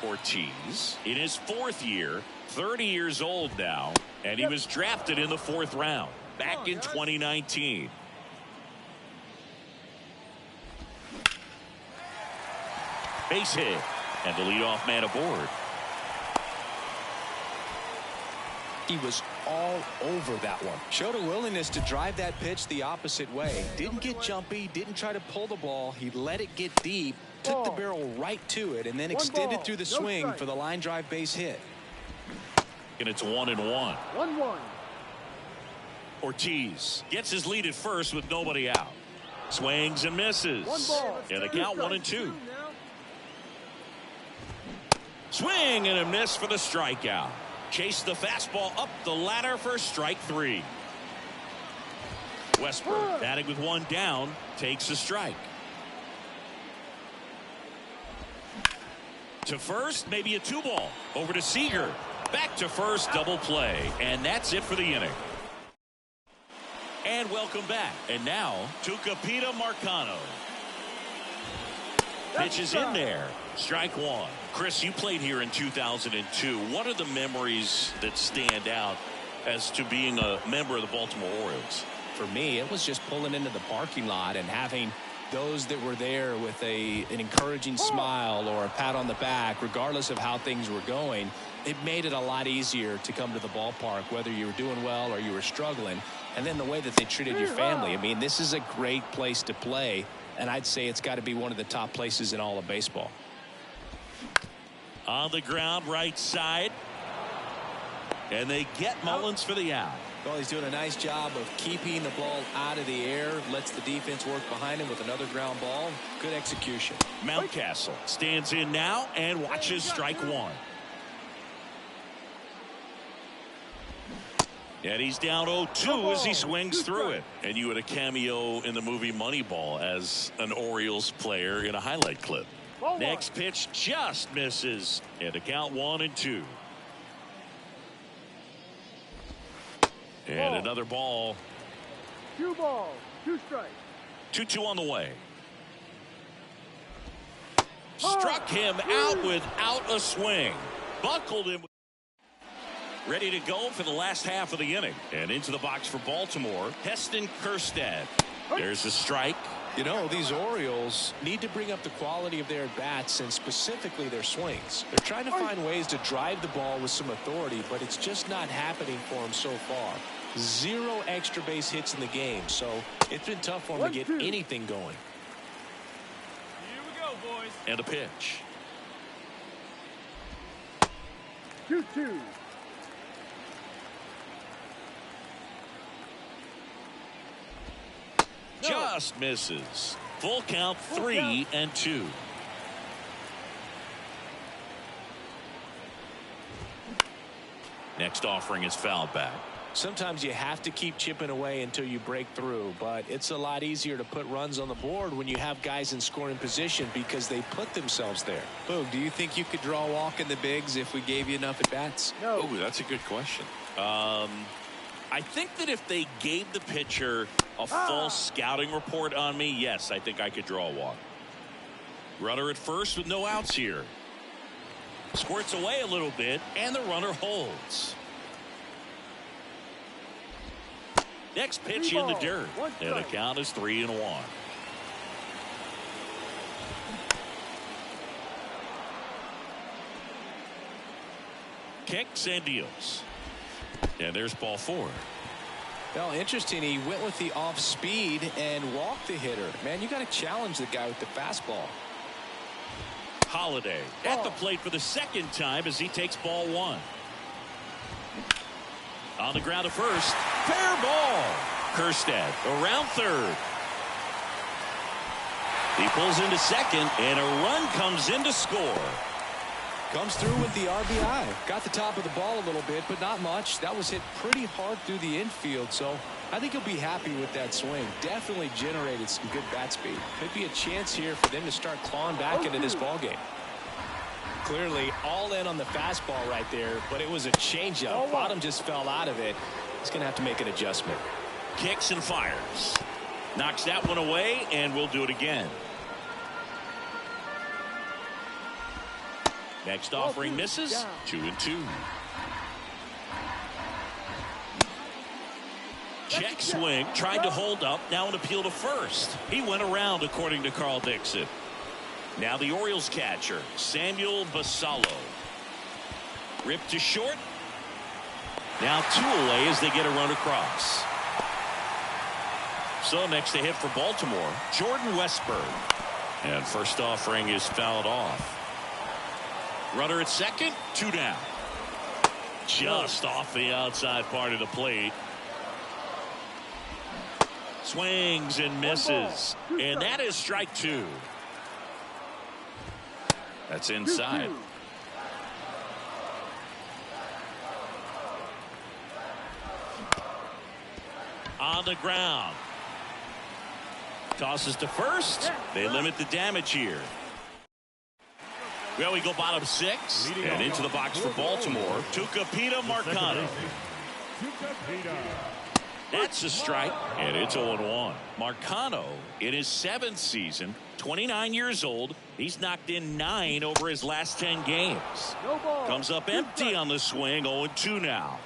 1. Ortiz in his 4th year, 30 years old now, and he was drafted in the 4th round back in 2019. Base hit, and the leadoff man aboard. He was all over that one. Showed a willingness to drive that pitch the opposite way. Didn't get jumpy, didn't try to pull the ball. He let it get deep, took the barrel right to it, and then extended through the swing for the line drive base hit. And it's 1-1. 1-1. Ortiz gets his lead at first with nobody out. Swings and misses. 1 ball. And the count 1-2. Swing and a miss for the strikeout. Chase the fastball up the ladder for strike 3. Westburg batting with 1 down, takes a strike. To first, maybe a 2-ball. Over to Seager. Back to first, double play. And that's it for the inning. And welcome back. And now, Tucupita Marcano. Pitch is in there. Strike one. Chris, you played here in 2002. What are the memories that stand out as to being a member of the Baltimore Orioles? For me, it was just pulling into the parking lot and having those that were there with an encouraging smile or a pat on the back, regardless of how things were going. It made it a lot easier to come to the ballpark, whether you were doing well or you were struggling. And then the way that they treated your family. I mean, this is a great place to play, and I'd say it's got to be one of the top places in all of baseball. On the ground, right side. And they get Mullins for the out. Well, he's doing a nice job of keeping the ball out of the air, lets the defense work behind him with another ground ball. Good execution. Mountcastle stands in now and watches strike one. And he's down 0-2 as he swings through it. And you had a cameo in the movie Moneyball as an Orioles player in a highlight clip. Next pitch just misses. And a count 1-2. And another ball. 2 balls, 2 strikes. 2-2 on the way. Struck him out without a swing. Buckled him. Ready to go for the last half of the inning. And into the box for Baltimore, Heston Kjerstad. There's a strike. You know, these Orioles need to bring up the quality of their at-bats and specifically their swings. They're trying to find ways to drive the ball with some authority, but it's just not happening for them so far. 0 extra base hits in the game, so it's been tough for them to get anything going. Here we go, boys. And a pitch. 2-2. Just misses. Full count, 3-2. Next offering is fouled back. Sometimes you have to keep chipping away until you break through, but it's a lot easier to put runs on the board when you have guys in scoring position because they put themselves there. Boog, do you think you could draw a walk in the bigs if we gave you enough at-bats? No. Oh, that's a good question. I think that if they gave the pitcher a full scouting report on me, yes, I think I could draw a walk. Runner at first with no outs here. Squirts away a little bit, and the runner holds. Next pitch in the dirt, and the count is 3-1. Kicks and deals. And there's ball 4. Well, interesting. He went with the off speed and walked the hitter. Man, you got to challenge the guy with the fastball. Holiday at the plate for the second time as he takes ball 1. On the ground to first. Fair ball. Kjerstad around third. He pulls into second, and a run comes in to score. Comes through with the RBI. Got the top of the ball a little bit, but not much. That was hit pretty hard through the infield, so I think he'll be happy with that swing. Definitely generated some good bat speed. Could be a chance here for them to start clawing back into this ball game. Clearly all in on the fastball right there, but it was a changeup. Bottom just fell out of it. He's going to have to make an adjustment. Kicks and fires. Knocks that one away, and we'll do it again. Next offering misses. 2-2. Check swing. Tried to hold up. Now an appeal to first. He went around, according to Carl Dixon. Now the Orioles catcher, Samuel Basallo. Ripped to short. Now 2 away as they get a run across. So next to hit for Baltimore, Jordan Westburg. And first offering is fouled off. Runner at second, 2 down. Just off the outside part of the plate. Swings and misses. And that is strike 2. That's inside. On the ground. Tosses to first. They limit the damage here. Well, we go bottom 6. And into the box for Baltimore, Tucupita Marcano. That's a strike, and it's 0-1. Marcano, in his 7th season, 29 years old. He's knocked in 9 over his last 10 games. No ball. Comes up empty on the swing, 0-2 now.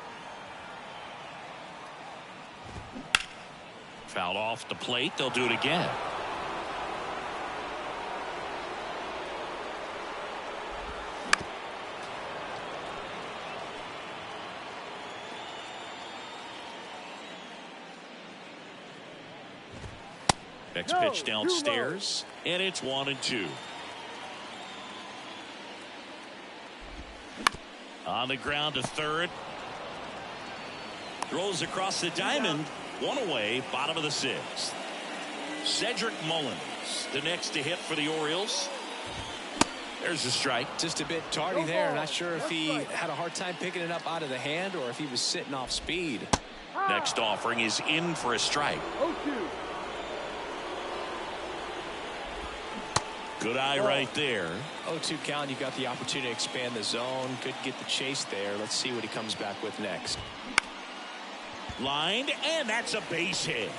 Fouled off the plate. They'll do it again. Next pitch downstairs, and it's 1-2. On the ground to third. Throws across the diamond. 1 away, bottom of the 6th. Cedric Mullins, the next to hit for the Orioles. There's a strike. Just a bit tardy there. Not sure if he had a hard time picking it up out of the hand or if he was sitting off speed. Next offering is in for a strike. 0-2. Good eye right there. 0-2 count. You got the opportunity to expand the zone. Could get the chase there. Let's see what he comes back with next. Lined, and that's a base hit.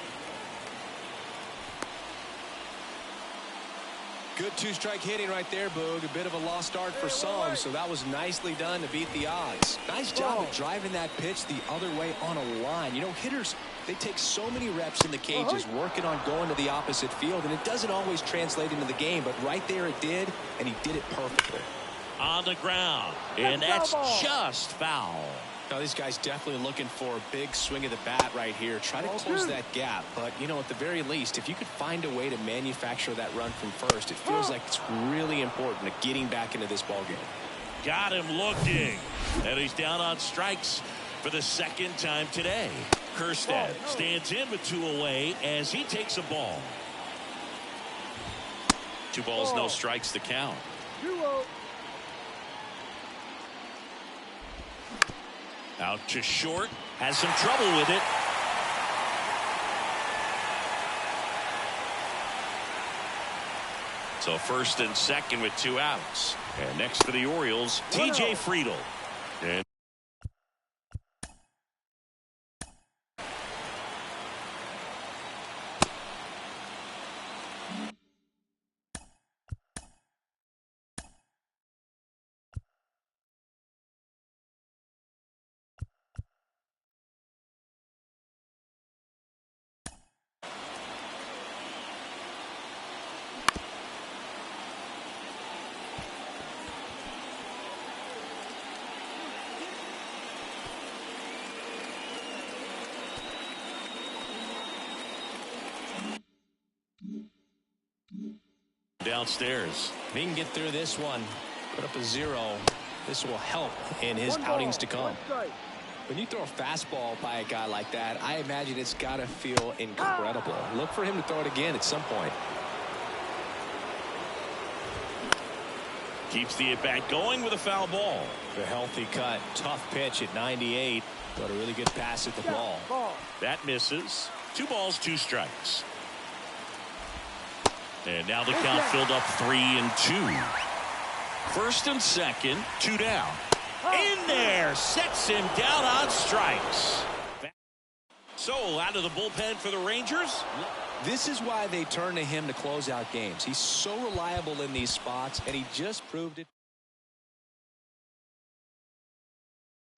Good 2-strike hitting right there, Boog. A bit of a lost start for some, so that was nicely done to beat the odds. Nice job of driving that pitch the other way on a line. You know, hitters, they take so many reps in the cages working on going to the opposite field, and it doesn't always translate into the game, but right there it did, and he did it perfectly. On the ground, and that's just foul. Now, these guys definitely looking for a big swing of the bat right here. Try to close that gap. But, you know, at the very least, if you could find a way to manufacture that run from first, it feels like it's really important to getting back into this ballgame. Got him looking. And he's down on strikes for the 2nd time today. Kerstad stands in with 2 away as he takes a ball. 2 balls, no strikes to count. 2-0. Out to short, has some trouble with it. So 1st and 2nd with 2 outs. And next for the Orioles, TJ Friedl. And downstairs. If he can get through this one, put up a 0, this will help in his outings to come. When you throw a fastball by a guy like that, I imagine it's got to feel incredible. Look for him to throw it again at some point. Keeps the at-bat going with a foul ball. A healthy cut. Tough pitch at 98, but a really good pass at the ball. That misses. 2 balls, 2 strikes. And now the count filled up 3-2. 1st and 2nd, 2 down. In there, sets him down on strikes. So out of the bullpen for the Rangers. This is why they turn to him to close out games. He's so reliable in these spots, and he just proved it.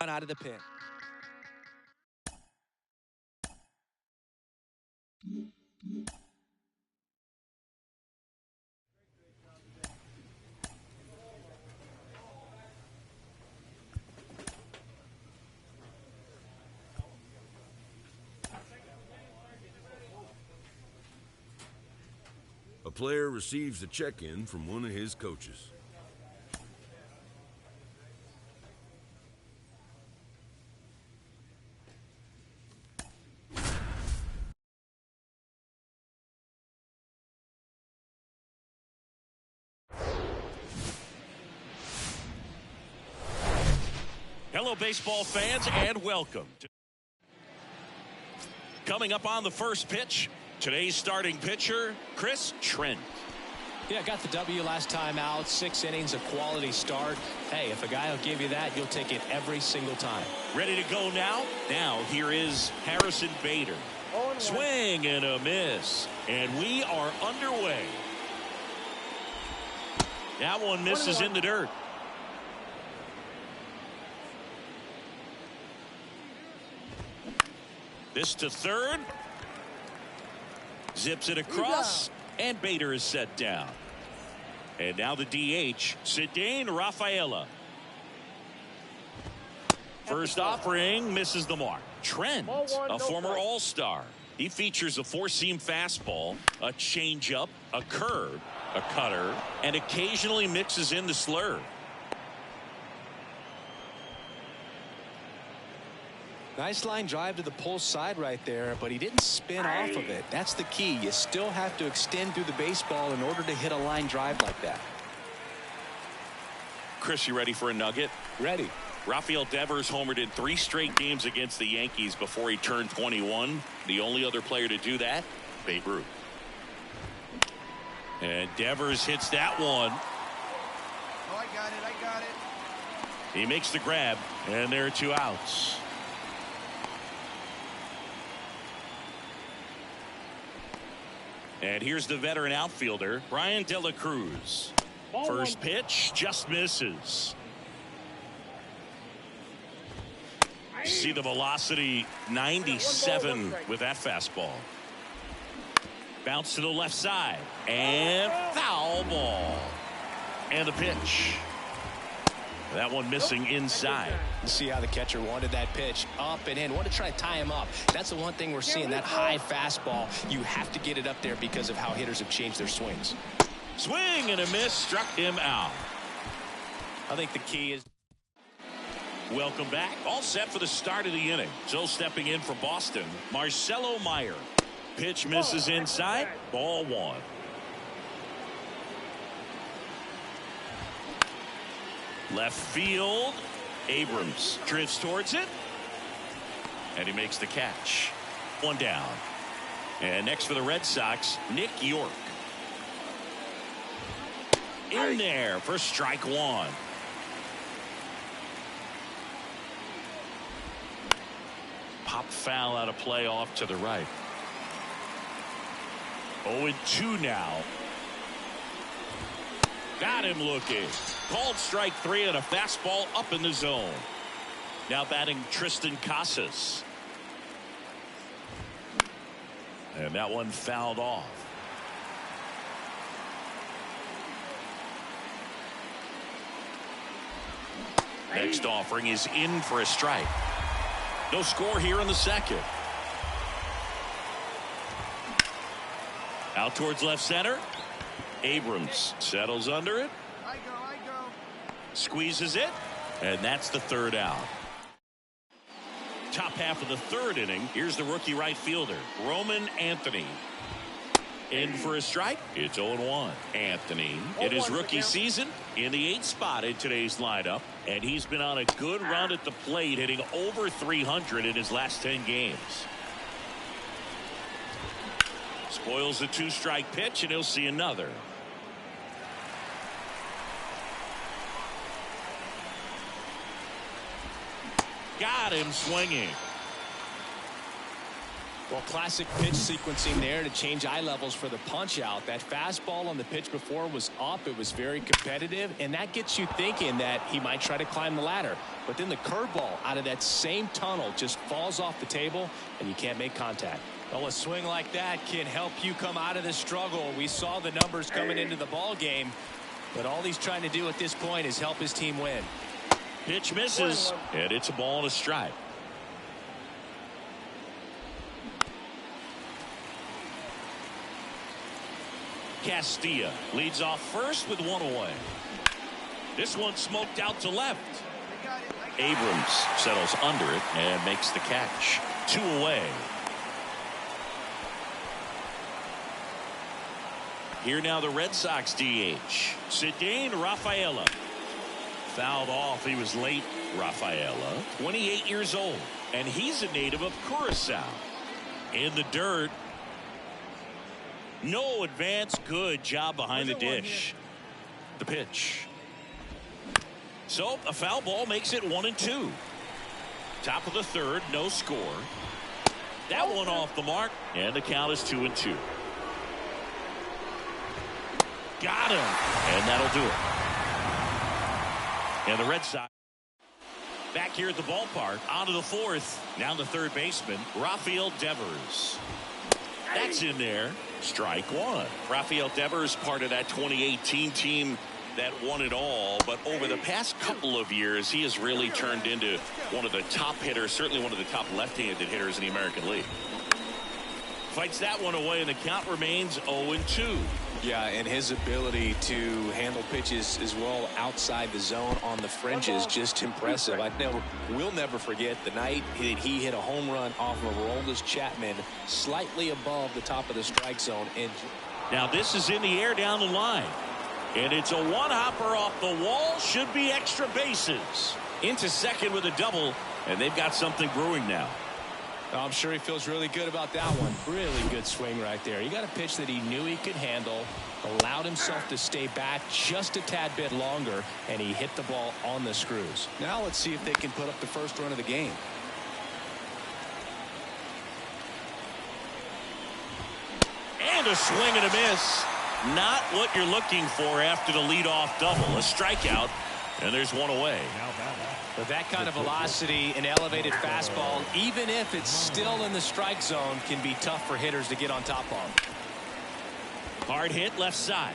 Out of the pen. A player receives a check-in from one of his coaches. Hello, baseball fans, and welcome. Coming up on the first pitch, today's starting pitcher, Chris Trent. Yeah, got the W last time out. 6 innings, a quality start. Hey, if a guy will give you that, you'll take it every single time. Ready to go now? Now, here is Harrison Bader. Swing and a miss. And we are underway. That one misses in the dirt. This to third. Zips it across. And Bader is set down. And now the DH, Cedane Rafaela. First offering misses the mark. Trent, a former All-Star. He features a 4-seam fastball, a changeup, a curve, a cutter, and occasionally mixes in the slurve. Nice line drive to the pull side right there, but he didn't spin off of it. That's the key. You still have to extend through the baseball in order to hit a line drive like that. Chris, you ready for a nugget? Ready. Rafael Devers homered in 3 straight games against the Yankees before he turned 21. The only other player to do that, Babe Ruth. And Devers hits that one. Oh, I got it. He makes the grab, and there are 2 outs. And here's the veteran outfielder, Brian De La Cruz. First pitch just misses. See the velocity, 97 with that fastball. Bounce to the left side. And foul ball. And the pitch. That one missing inside. See how the catcher wanted that pitch up and in. Want to try to tie him up. That's the one thing we're seeing, that high fastball. You have to get it up there because of how hitters have changed their swings. Swing and a miss, struck him out. I think the key is... Welcome back. All set for the start of the inning. So stepping in for Boston, Marcelo Meyer. Pitch misses inside. Ball 1. Left field. Abrams drifts towards it. And he makes the catch. 1 down. And next for the Red Sox, Nick York. In there for strike 1. Pop foul out of play off to the right. 0-2 now. Got him looking. Called strike 3 and a fastball up in the zone. Now batting Tristan Casas. And that one fouled off. Next offering is in for a strike. No score here in the second. Out towards left center. Abrams settles under it. I go. Squeezes it. And that's the 3rd out. Top half of the 3rd inning. Here's the rookie right fielder, Roman Anthony. In for a strike. It's 0-1. Anthony in his rookie season in the 8th spot in today's lineup. And he's been on a good run at the plate, hitting over 300 in his last 10 games. Spoils the 2-strike pitch, and he'll see another. Got him swinging. Well, classic pitch sequencing there to change eye levels for the punch out. That fastball on the pitch before was up. It was very competitive, and that gets you thinking that he might try to climb the ladder. But then the curveball out of that same tunnel just falls off the table, and you can't make contact. Well, a swing like that can help you come out of the struggle. We saw the numbers coming into the ball game, but all he's trying to do at this point is help his team win. Pitch misses, and it's a ball and a strike. Castilla leads off first with 1 away. This one smoked out to left. Abrams settles under it and makes the catch. 2 away. Here now the Red Sox DH, Cedane Rafaela. Fouled off. He was late. Rafaela, 28 years old, and he's a native of Curacao. In the dirt. No advance. Good job behind the dish. The pitch. So a foul ball makes it 1-2. Top of the third, no score. That one off the mark, and the count is 2-2. Got him, and that'll do it. And the Red Sox back here at the ballpark, on to the fourth. Now the third baseman, Rafael Devers. That's in there. Strike one. Rafael Devers, part of that 2018 team that won it all, but over the past couple of years, he has really turned into one of the top hitters, certainly one of the top left-handed hitters in the American League. Fights that one away, and the count remains 0-2. Yeah, and his ability to handle pitches as well outside the zone on the fringes, just impressive. We'll never forget the night that he hit a home run off of Aroldis Chapman slightly above the top of the strike zone. And now this is in the air down the line. And it's a one-hopper off the wall. Should be extra bases. Into second with a double, and they've got something brewing now. I'm sure he feels really good about that one. Really good swing right there. He got a pitch that he knew he could handle, allowed himself to stay back just a tad bit longer, and he hit the ball on the screws. Now let's see if they can put up the first run of the game. And a swing and a miss. Not what you're looking for after the leadoff double. A strikeout, and there's one away. With that kind of velocity, an elevated fastball, even if it's still in the strike zone, can be tough for hitters to get on top of. Hard hit left side.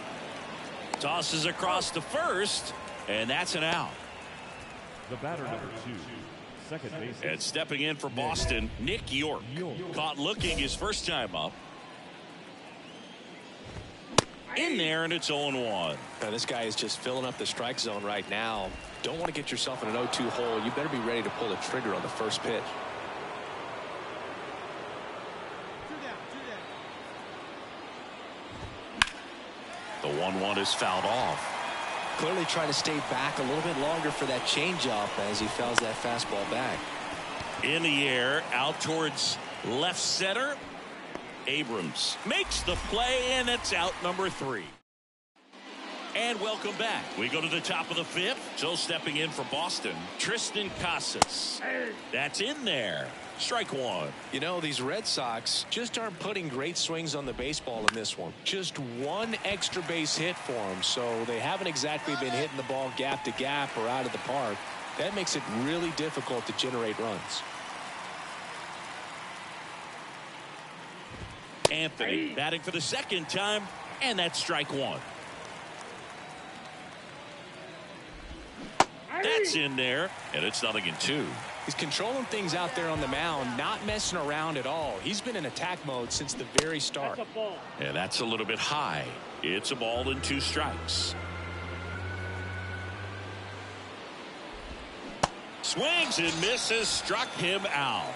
Tosses across to first, and that's an out. The batter, number 2, second base. And stepping in for Boston, Nick York. Caught looking his first time up. In there, and it's 0-1. Now, this guy is just filling up the strike zone right now. Don't want to get yourself in an 0-2 hole. You better be ready to pull the trigger on the first pitch. The 1-1 is fouled off. Clearly trying to stay back a little bit longer for that changeup as he fouls that fastball back. In the air, out towards left center. Abrams makes the play, and it's out number 3. And welcome back. We go to the top of the 5th. So stepping in for Boston, Tristan Casas. That's in there. Strike one. You know, these Red Sox just aren't putting great swings on the baseball in this one. Just one extra base hit for them, so they haven't exactly been hitting the ball gap to gap or out of the park. That makes it really difficult to generate runs. Anthony batting for the second time, and that's strike one. That's in there, and it's 0-2. He's controlling things out there on the mound, not messing around at all. He's been in attack mode since the very start. And that's a little bit high. It's a ball and 2 strikes. Swings and misses, struck him out.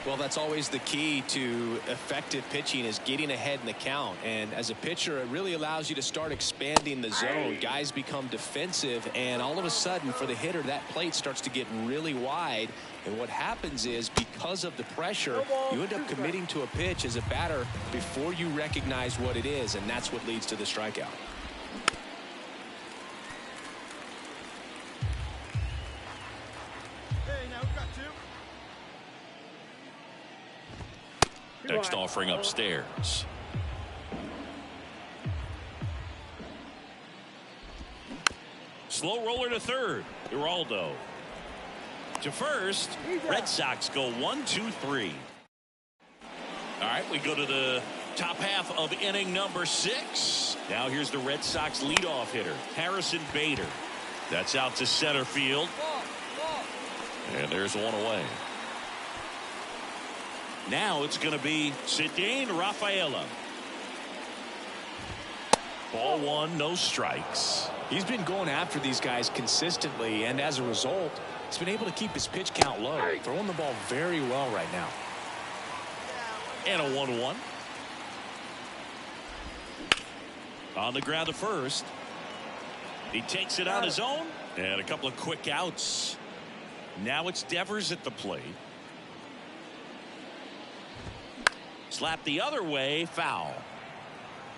Well, that's always the key to effective pitching, is getting ahead in the count. And as a pitcher, it really allows you to start expanding the zone. Guys become defensive, and all of a sudden, for the hitter, that plate starts to get really wide. And what happens is, because of the pressure, you end up committing to a pitch as a batter before you recognize what it is, and that's what leads to the strikeout. Next offering upstairs. Slow roller to third. Geraldo. To first. Red Sox go 1-2-3. All right, we go to the top half of inning number 6. Now here's the Red Sox leadoff hitter, Harrison Bader. That's out to center field. And there's one away. Now it's going to be Cedane Rafaela. Ball one, no strikes. He's been going after these guys consistently, and as a result, he's been able to keep his pitch count low. Throwing the ball very well right now. And a 1-1. On the ground to first. He takes it on his own. And a couple of quick outs. Now it's Devers at the plate. Slap the other way, foul.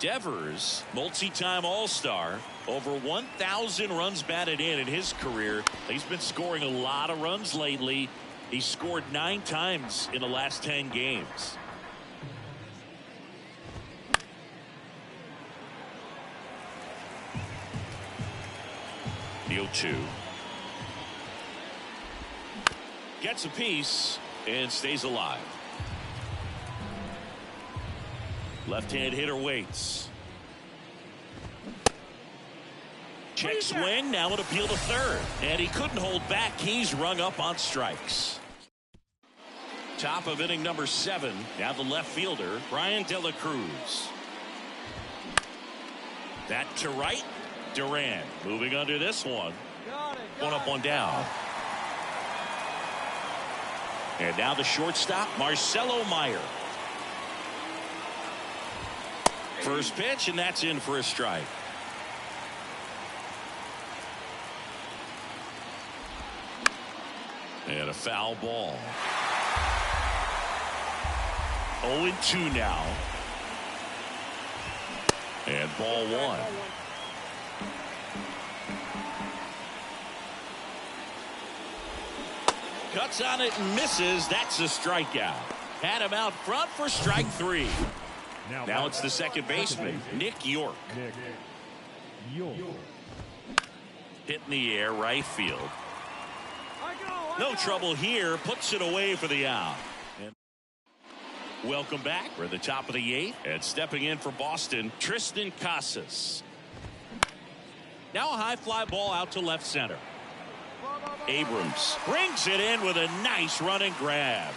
Devers, multi-time All-Star, over 1,000 runs batted in his career. He's been scoring a lot of runs lately. He scored 9 times in the last 10 games. The 0-2. Gets a piece and stays alive. Left-hand hitter waits. Check swing. Now an appeal to third. And he couldn't hold back. He's rung up on strikes. Top of inning number 7. Now the left fielder, Brian De La Cruz. That to right. Duran moving under this one. One up, one down. And now the shortstop, Marcelo Meyer. First pitch, and that's in for a strike. And a foul ball. 0-2 now. And ball 1. Cuts on it and misses. That's a strikeout. Had him out front for strike 3. Now it's the second baseman, Nick York. Hit in the air, right field. No trouble here. Puts it away for the out. And welcome back. We're at the top of the 8th. And stepping in for Boston, Tristan Casas. Now a high fly ball out to left center. Abrams brings it in with a nice running grab.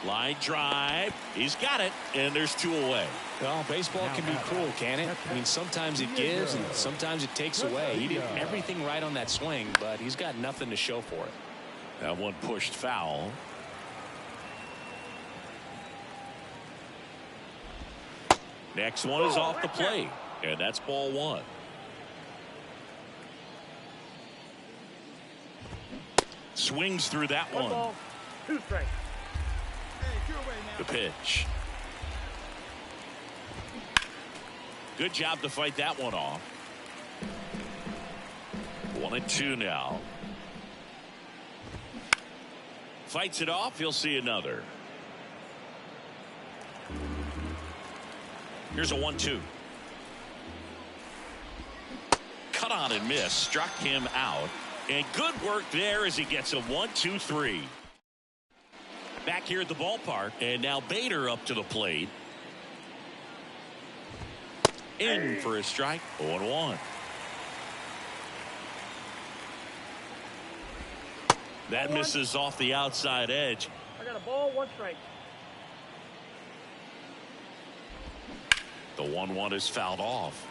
Line drive. He's got it, and there's 2 away. Well, baseball can be cruel, can it? I mean, sometimes it gives and sometimes it takes away. He did everything right on that swing, but he's got nothing to show for it. That one pushed foul. Next one is off the plate, and that's ball 1. Swings through that one. 1 ball, 2 strikes. The pitch. Good job to fight that one off. 1-2 now. Fights it off. He'll see another. Here's a 1-2. Cut on and miss. Struck him out. And good work there as he gets a 1-2-3. Back here at the ballpark. And now Bader up to the plate. In for a strike. 0-1. That misses off the outside edge. I got a ball, 1 strike. The 1-1 is fouled off.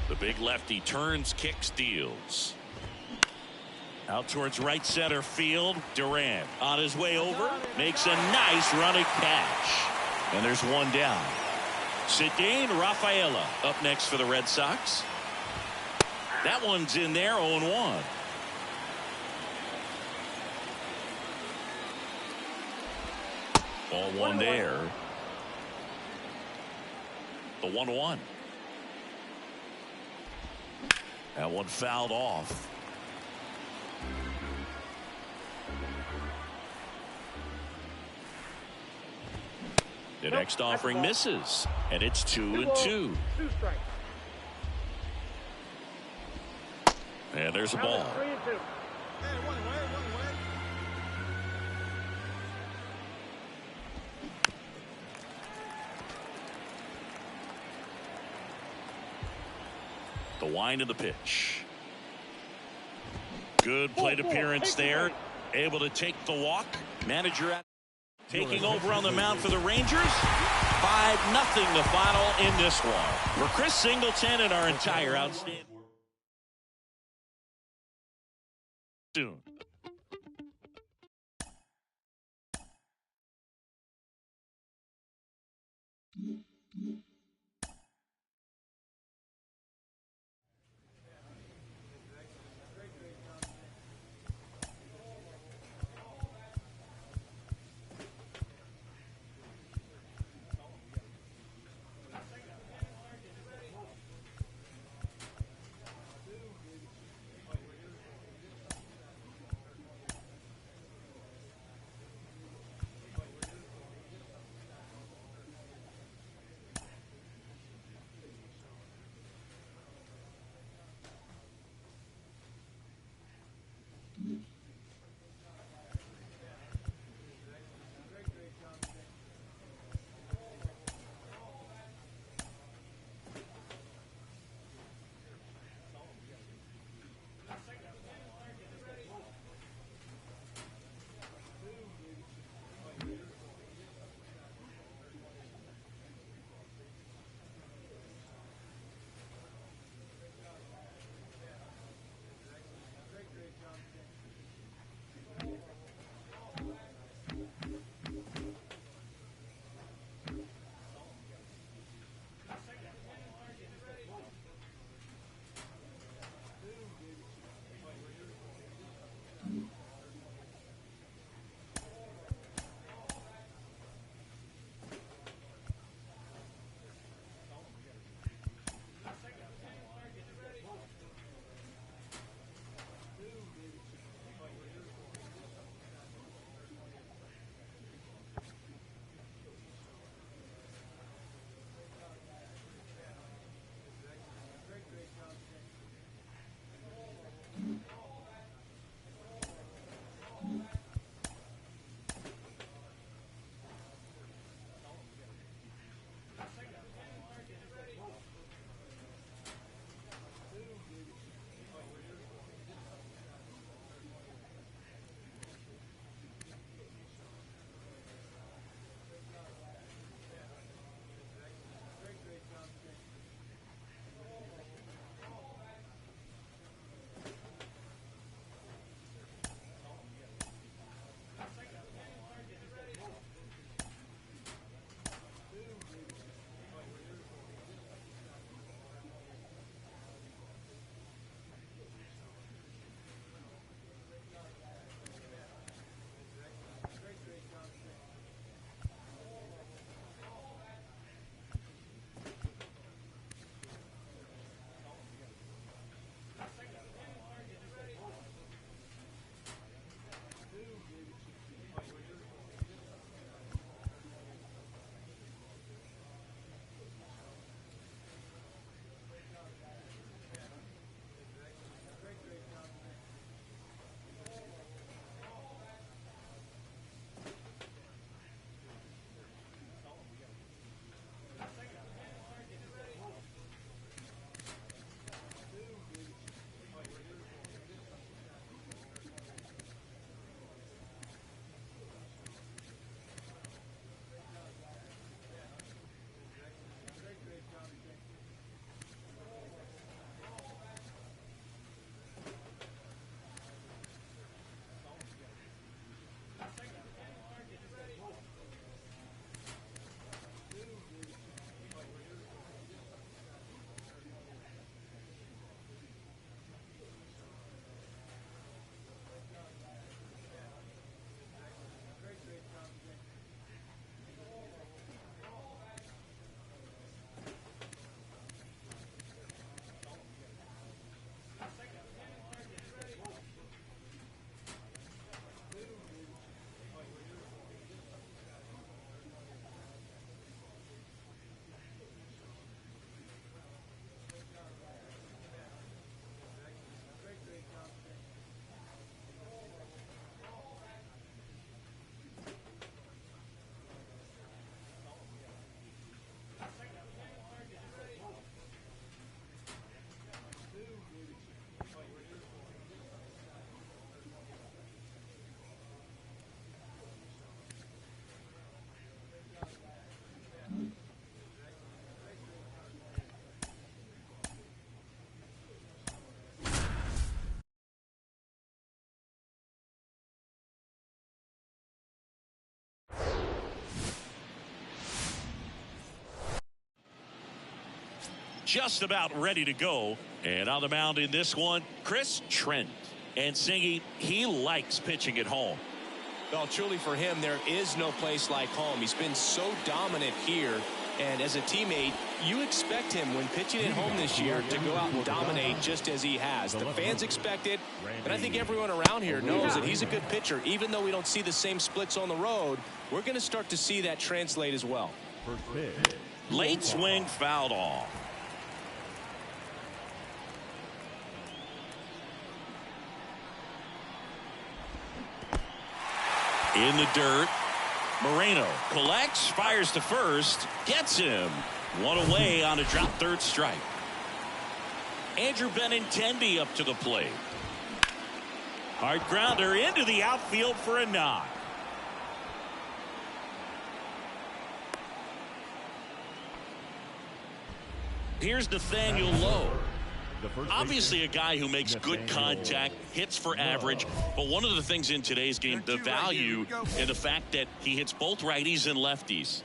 The big lefty turns, kicks, deals. Out towards right center field. Duran on his way over. Makes a nice running catch. And there's 1 down. Ceddanne Rafaela up next for the Red Sox. That one's in there, 0-1. Ball 1 there. The 1-1. That one fouled off. The next offering misses, and it's 2-2. 2 strikes. And there's a ball. 3-2. Hey, one away. The wind of the pitch. Good plate appearance there. Able to take the walk. Manager at taking over on the mound for the Rangers. 5-0 the final in this one. For Chris Singleton and our entire outstanding. Soon. just about ready to go. And on the mound in this one, Chris Trent. And Singy, he likes pitching at home. Well, truly for him, there is no place like home. He's been so dominant here. And as a teammate, you expect him when pitching at home this year to go out and dominate just as he has. The fans expect it, and I think everyone around here knows that he's a good pitcher. Even though we don't see the same splits on the road, we're going to start to see that translate as well. Late swing fouled off. In the dirt. Moreno collects, fires to first, gets him. One away on a drop third strike. Andrew Benintendi up to the plate. Hard grounder into the outfield for a knock. Here's Nathaniel Lowe. Obviously a guy who makes good contact, hits for average, but one of the things in today's game, the value in the fact that he hits both righties and lefties.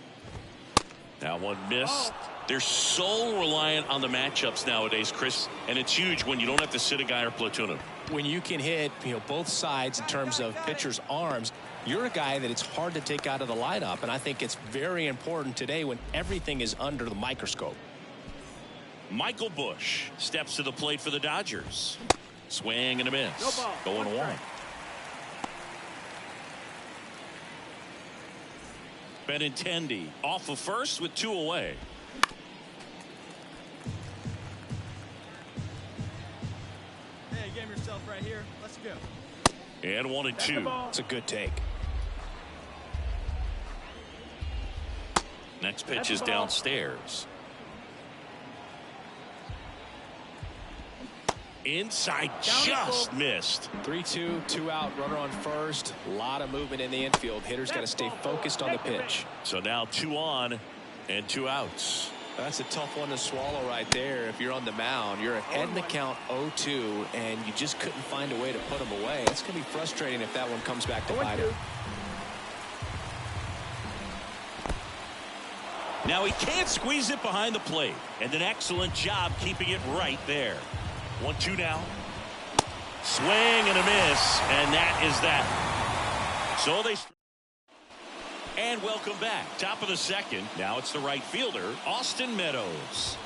Now one missed. They're so reliant on the matchups nowadays, Chris, and it's huge when you don't have to sit a guy or platoon him. When you can hit, both sides in terms of pitchers' arms, you're a guy that it's hard to take out of the lineup, and I think it's very important today when everything is under the microscope. Michael Busch steps to the plate for the Dodgers. Swing and a miss. No ball. Going one. Benintendi off of first with 2 away. Hey, game yourself right here. Let's go. And 1 and 2. It's a good take. Next pitch is downstairs. Inside, just missed. 3-2, 2 out, runner on first. A lot of movement in the infield. Hitters got to stay focused on the pitch. So now 2 on and 2 outs. That's a tough one to swallow right there. If you're on the mound, you're ahead in the count 0-2, and you just couldn't find a way to put them away. That's going to be frustrating if that one comes back to bite him. Now he can't squeeze it behind the plate, and an excellent job keeping it right there. 1-2 now. Swing and a miss, and that is that. So they. And welcome back. Top of the second. Now it's the right fielder, Austin Meadows.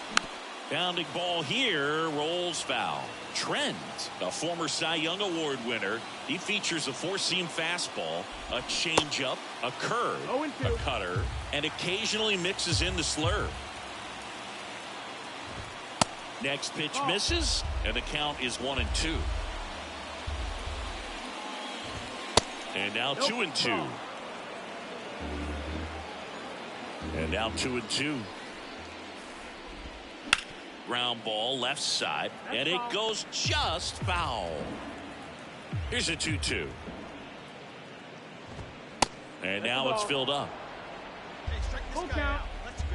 Bounding ball here, rolls foul. Trent, a former Cy Young Award winner. He features a 4-seam fastball, a changeup, a curve, a cutter, and occasionally mixes in the slurve. Next pitch misses, and the count is 1 and 2. And now 2 and 2. And now 2 and 2. Ground ball left side, and it goes just foul. Here's a 2-2. And now it's filled up. Hey, strike this guy out. Let's go.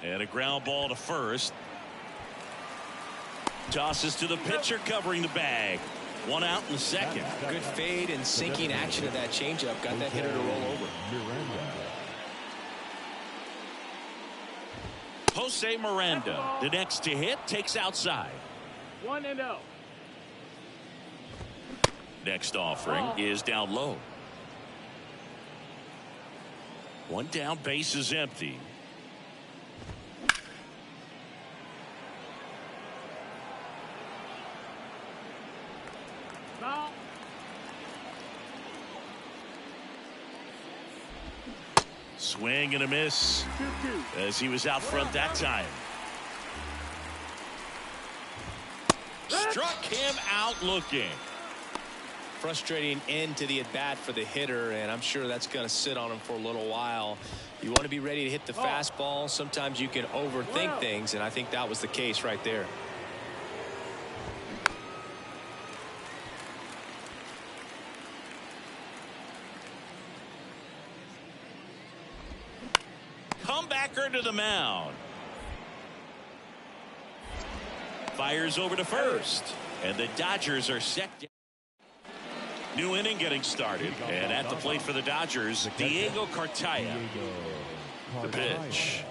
And a ground ball to first. Tosses to the pitcher covering the bag. 1 out in the second. Good fade and sinking action of that changeup. Got that hitter to roll over. Jose Miranda, the next to hit, takes outside. 1-0. Next offering is down low. 1 down, base is empty. Foul. Swing and a miss 2-2. as he was out front that time. Struck him out looking. Frustrating end to the at-bat for the hitter, and I'm sure that's going to sit on him for a little while. You want to be ready to hit the fastball. Sometimes you can overthink things, and I think that was the case right there. Comebacker to the mound. Fires over to first, and the Dodgers are set. New inning getting started, and at the plate for the Dodgers, Diego Cartaya. The pitch.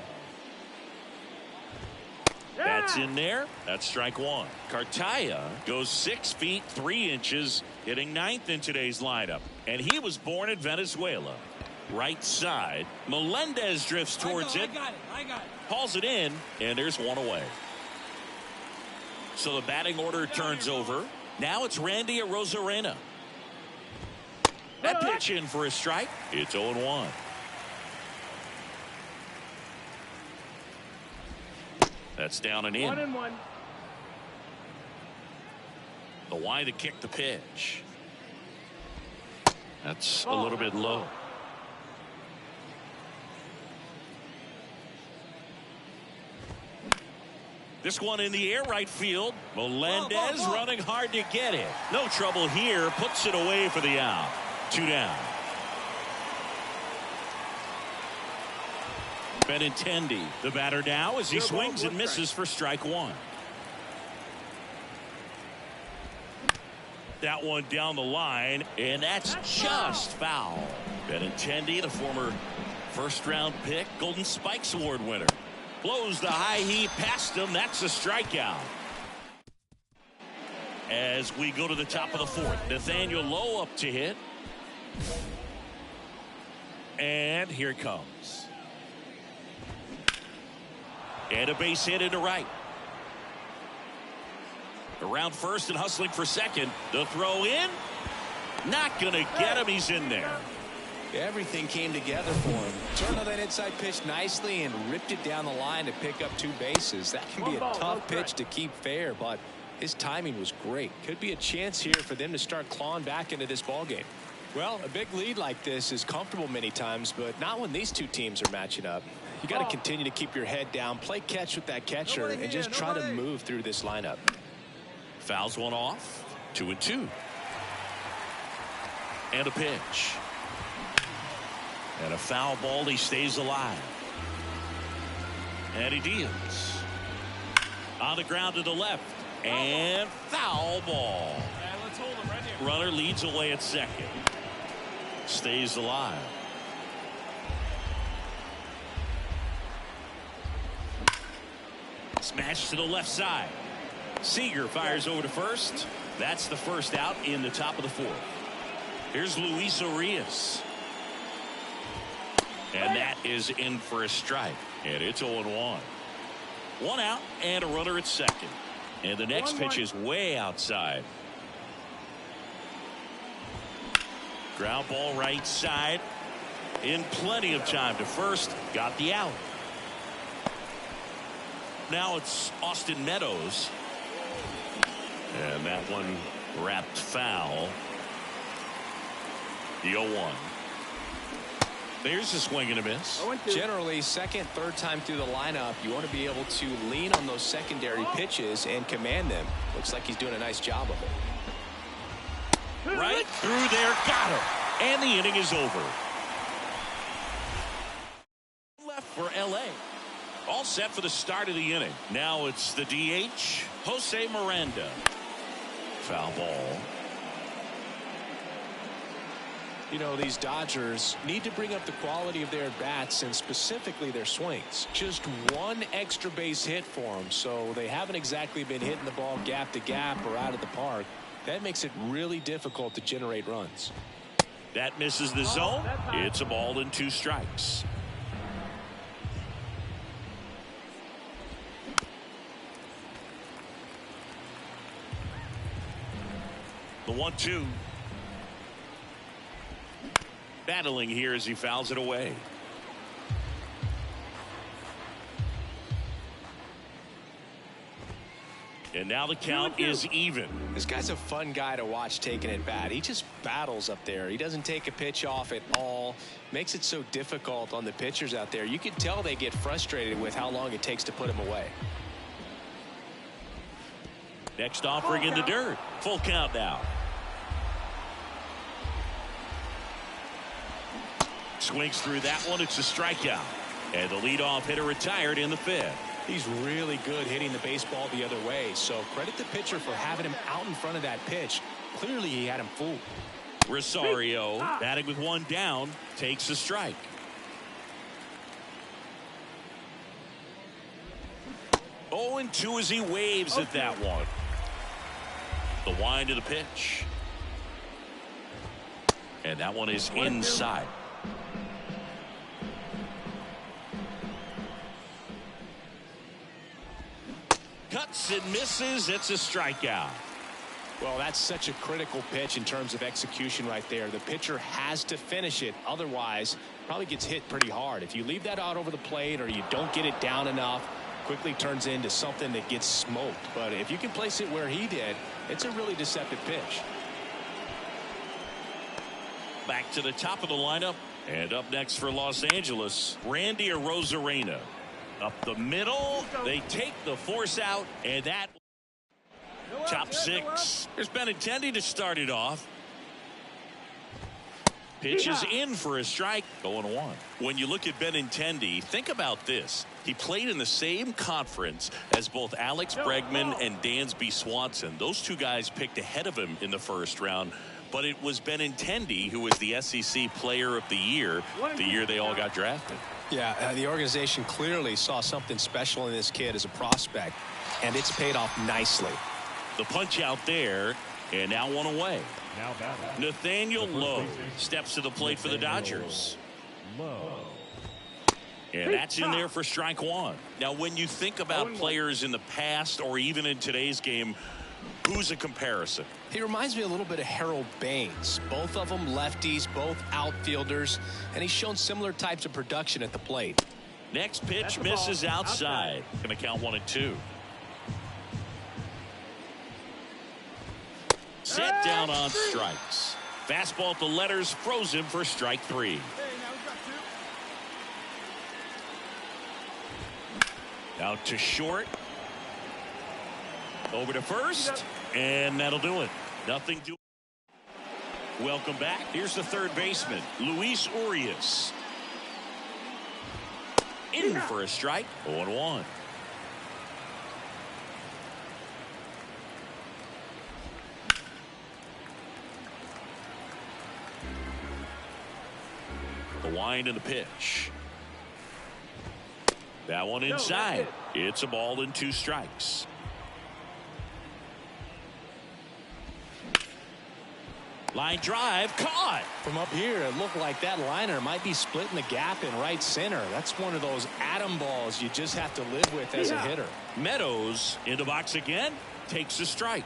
That's in there. That's strike one. Cartaya goes 6 feet 3 inches, hitting 9th in today's lineup. And he was born in Venezuela. Right side. Melendez drifts towards it. I got it. Hauls it in, and there's one away. So the batting order turns over. Now it's Randy Arozarena. That pitch in for a strike. It's 0-1. That's down and in. 1-1. The wide to kick the pitch. That's a little bit low. This one in the air, right field. Melendez running hard to get it. No trouble here. Puts it away for the out. 2 down. Benintendi, the batter now, as he swings and misses for strike one. That one down the line, and that's just foul. Benintendi, the former first-round pick, Golden Spikes Award winner. Blows the high heat past him. That's a strikeout. As we go to the top of the fourth, Nathaniel Lowe up to hit. And here it comes. And a base hit into right. Around first and hustling for second. The throw in. Not going to get him. He's in there. Everything came together for him. Turned on that inside pitch nicely and ripped it down the line to pick up 2 bases. That can be a tough pitch to keep fair, but his timing was great. Could be a chance here for them to start clawing back into this ball game. Well, a big lead like this is comfortable many times, but not when these two teams are matching up. You got to continue to keep your head down, play catch with that catcher, and just try to move through this lineup. Fouls one off. 2-2. And a pitch. And a foul ball. He stays alive. And he deals. On the ground to the left. And foul ball. Let's hold him right here. Runner leads away at second. Stays alive. Smash to the left side. Seager fires over to first. That's the first out in the top of the fourth. Here's Luis Urias. And that is in for a strike. And it's 0-1. 1 out and a runner at second. And the next pitch is way outside. Ground ball right side. In plenty of time to first. Got the out. Now it's Austin Meadows. And that one wrapped foul. The 0-1. There's a swing and a miss. Generally, second, third time through the lineup, you want to be able to lean on those secondary pitches and command them. Looks like he's doing a nice job of it. Right through there, got him. And the inning is over. Left for LA. All set for the start of the inning. Now it's the DH, Jose Miranda. Foul ball. You know, these Dodgers need to bring up the quality of their bats and specifically their swings. Just one extra base hit for them, so they haven't exactly been hitting the ball gap to gap or out of the park. That makes it really difficult to generate runs. That misses the zone. It's a ball and 2 strikes. The 1-2. Battling here as he fouls it away. And now the count is even. This guy's a fun guy to watch taking at bat. He just battles up there. He doesn't take a pitch off at all. Makes it so difficult on the pitchers out there. You can tell they get frustrated with how long it takes to put him away. Next offering in the dirt. Full count now. Swings through that one. It's a strikeout. And the leadoff hitter retired in the 5th. He's really good hitting the baseball the other way. So credit the pitcher for having him out in front of that pitch. Clearly he had him fooled. Rosario batting with 1 down takes a strike. 0-2 as he waves at that one. The wind of the pitch. And that one is inside. Cuts and misses. It's a strikeout. Well, that's such a critical pitch in terms of execution right there. The pitcher has to finish it. Otherwise, probably gets hit pretty hard. If you leave that out over the plate or you don't get it down enough, quickly turns into something that gets smoked. But if you can place it where he did, it's a really deceptive pitch. Back to the top of the lineup. And up next for Los Angeles, Randy Arozarena. Up the middle. They take the force out. And that top six. There's Benintendi to start it off. Pitch is in for a strike. 0-1. When you look at Benintendi, think about this. He played in the same conference as both Alex Bregman and Dansby Swanson. Those two guys picked ahead of him in the first round. But it was Benintendi who was the SEC Player of the year they all got drafted. Yeah, the organization clearly saw something special in this kid as a prospect, and it's paid off nicely. The punch out there, and now one away. Now batting. Nathaniel Lowe steps to the plate for the Dodgers. Low. And that's in there for strike one. Now, when you think about players in the past or even in today's game, who's a comparison? He reminds me a little bit of Harold Baines. Both of them lefties, both outfielders, and he's shown similar types of production at the plate. Next pitch misses outside. Going to count 1-2. Set down on strikes. Fastball at the letters, frozen for strike 3. Out to short. Over to first. And that'll do it. Nothing to. Welcome back. Here's the third baseman, Luis Urias. In for a strike. 0-1. The wind and the pitch. That one inside. It's a ball and 2 strikes. Line drive caught. From up here, it looked like that liner might be splitting the gap in right center. That's one of those atom balls you just have to live with as a hitter. Meadows in the box again, takes a strike.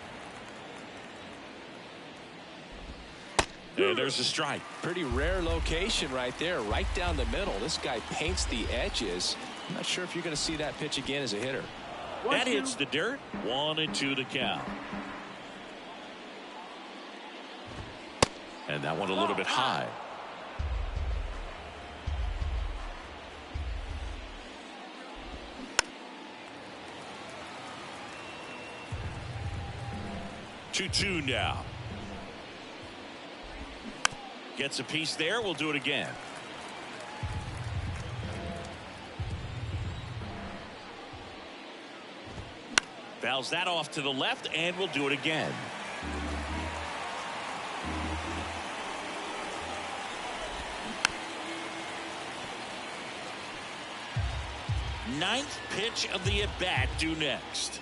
And there's a strike. Pretty rare location right there, right down the middle. This guy paints the edges. I'm not sure if you're going to see that pitch again as a hitter. That hits the dirt. 1-2 to count. And that one a little bit high. Two now. Gets a piece there. We'll do it again. Fouls that off to the left, and we'll do it again. Ninth pitch of the at-bat due next.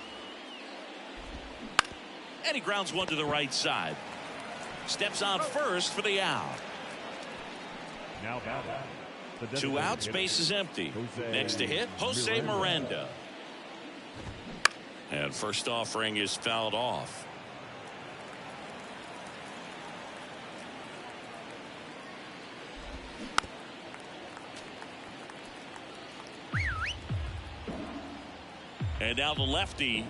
And he grounds one to the right side. Steps on first for the out. Now batting. 2 outs, base is empty. Next to hit, Jose Miranda. And first offering is fouled off. And now the lefty.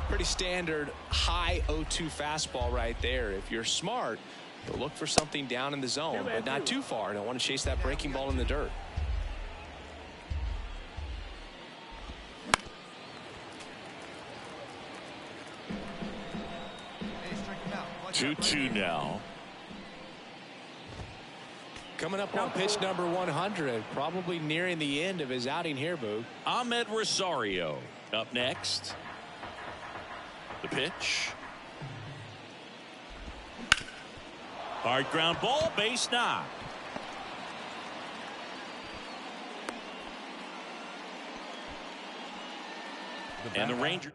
Pretty standard high 0-2 fastball right there. If you're smart, you'll look for something down in the zone, but not too far. Don't want to chase that breaking ball in the dirt. 2-2 now. Coming up on pitch number 100, probably nearing the end of his outing here, Boog. Ahmed Rosario up next. The pitch. Hard ground ball, base knock. And the Rangers.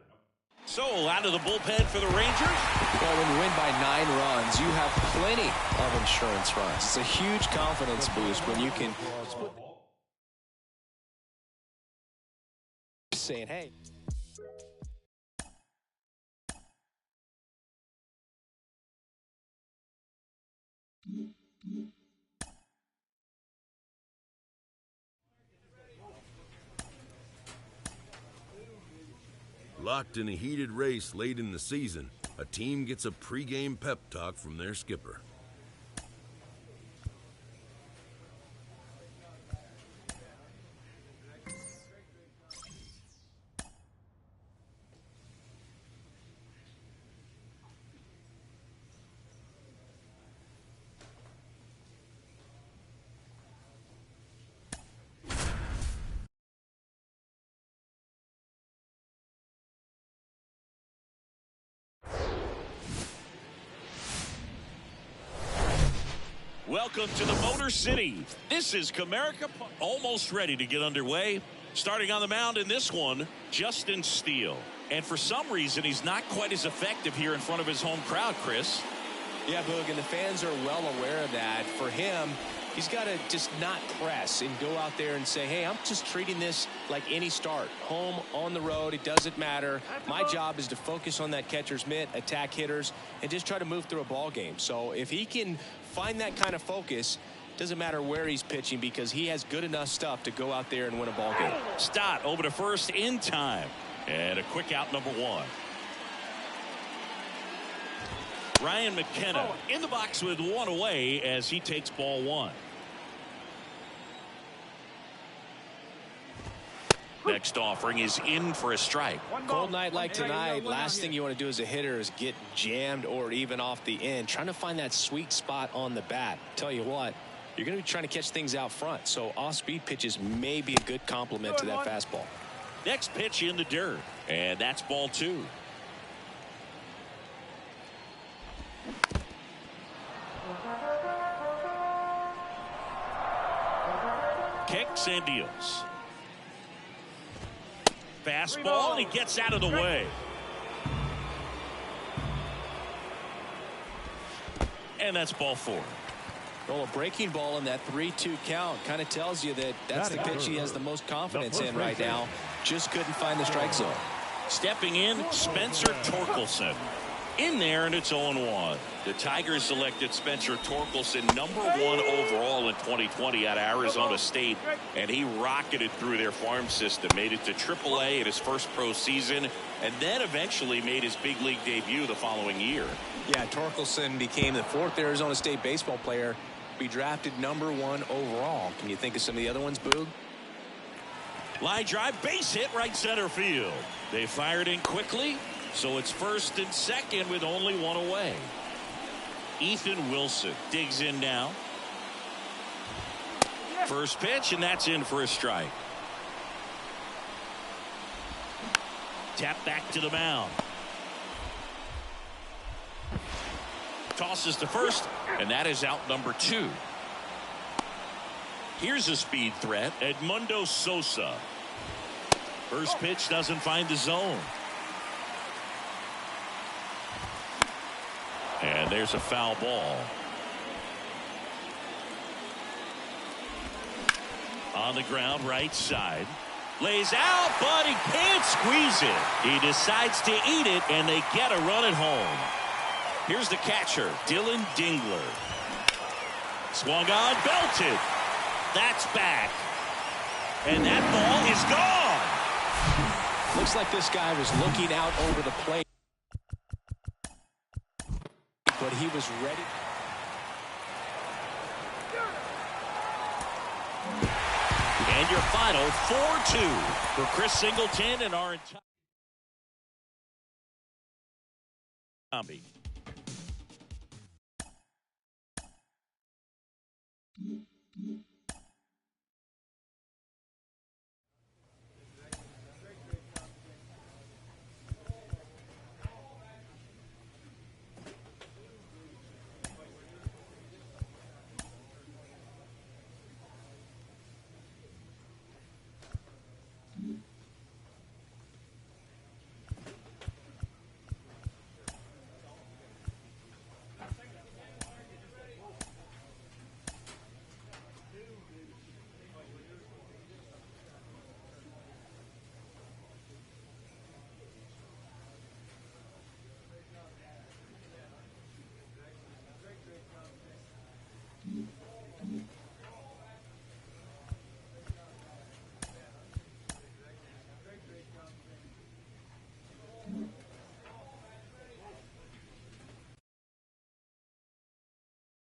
So out of the bullpen for the Rangers. Well, when you win by 9 runs, you have plenty of insurance runs. It's a huge confidence boost when you can saying, hey. Locked in a heated race late in the season, a team gets a pregame pep talk from their skipper. Welcome to the Motor City. This is Comerica Park. Almost ready to get underway. Starting on the mound in this one, Justin Steele. And for some reason, he's not quite as effective here in front of his home crowd, Chris. Yeah, Boog, and the fans are well aware of that. For him, he's got to just not press and go out there and say, hey, I'm just treating this like any start. Home, on the road, it doesn't matter. My job is to focus on that catcher's mitt, attack hitters, and just try to move through a ball game. So if he can find that kind of focus, doesn't matter where he's pitching because he has good enough stuff to go out there and win a ball game. Stott over to first in time. And a quick out, number 1. Ryan McKenna in the box with 1 away as he takes ball 1. Next offering is in for a strike. Cold night like tonight, last thing you want to do as a hitter is get jammed or even off the end. Trying to find that sweet spot on the bat. Tell you what, you're going to be trying to catch things out front. So off-speed pitches may be a good complement to that fastball. Next pitch in the dirt. And that's ball 2. Kicks and deals. Fastball, and he gets out of the way. And that's ball 4. Well, a breaking ball in that 3-2 count kind of tells you that that's the pitch he has the most confidence in right now. Just couldn't find the strike zone. Stepping in, Spencer Torkelson. In there, and it's 0-1. The Tigers selected Spencer Torkelson #1 overall in 2020 out of Arizona State, and he rocketed through their farm system, made it to AAA in his first pro season, and then eventually made his big league debut the following year. Yeah, Torkelson became the 4th Arizona State baseball player to be drafted #1 overall. Can you think of some of the other ones, Boog? Line drive, base hit, right center field. They fired in quickly, so it's first and second with only 1 away. Ethan Wilson digs in now. First pitch, and that's in for a strike. Tap back to the mound. Tosses to first, and that is out number 2. Here's a speed threat, Edmundo Sosa. First pitch doesn't find the zone. And there's a foul ball. On the ground, right side. Lays out, but he can't squeeze it. He decides to eat it, and they get a run at home. Here's the catcher, Dylan Dingler. Swung on, belted. That's back. And that ball is gone. Looks like this guy was looking out over the plate, but he was ready. And your final 4-2 for Chris Singleton and our entire zombie.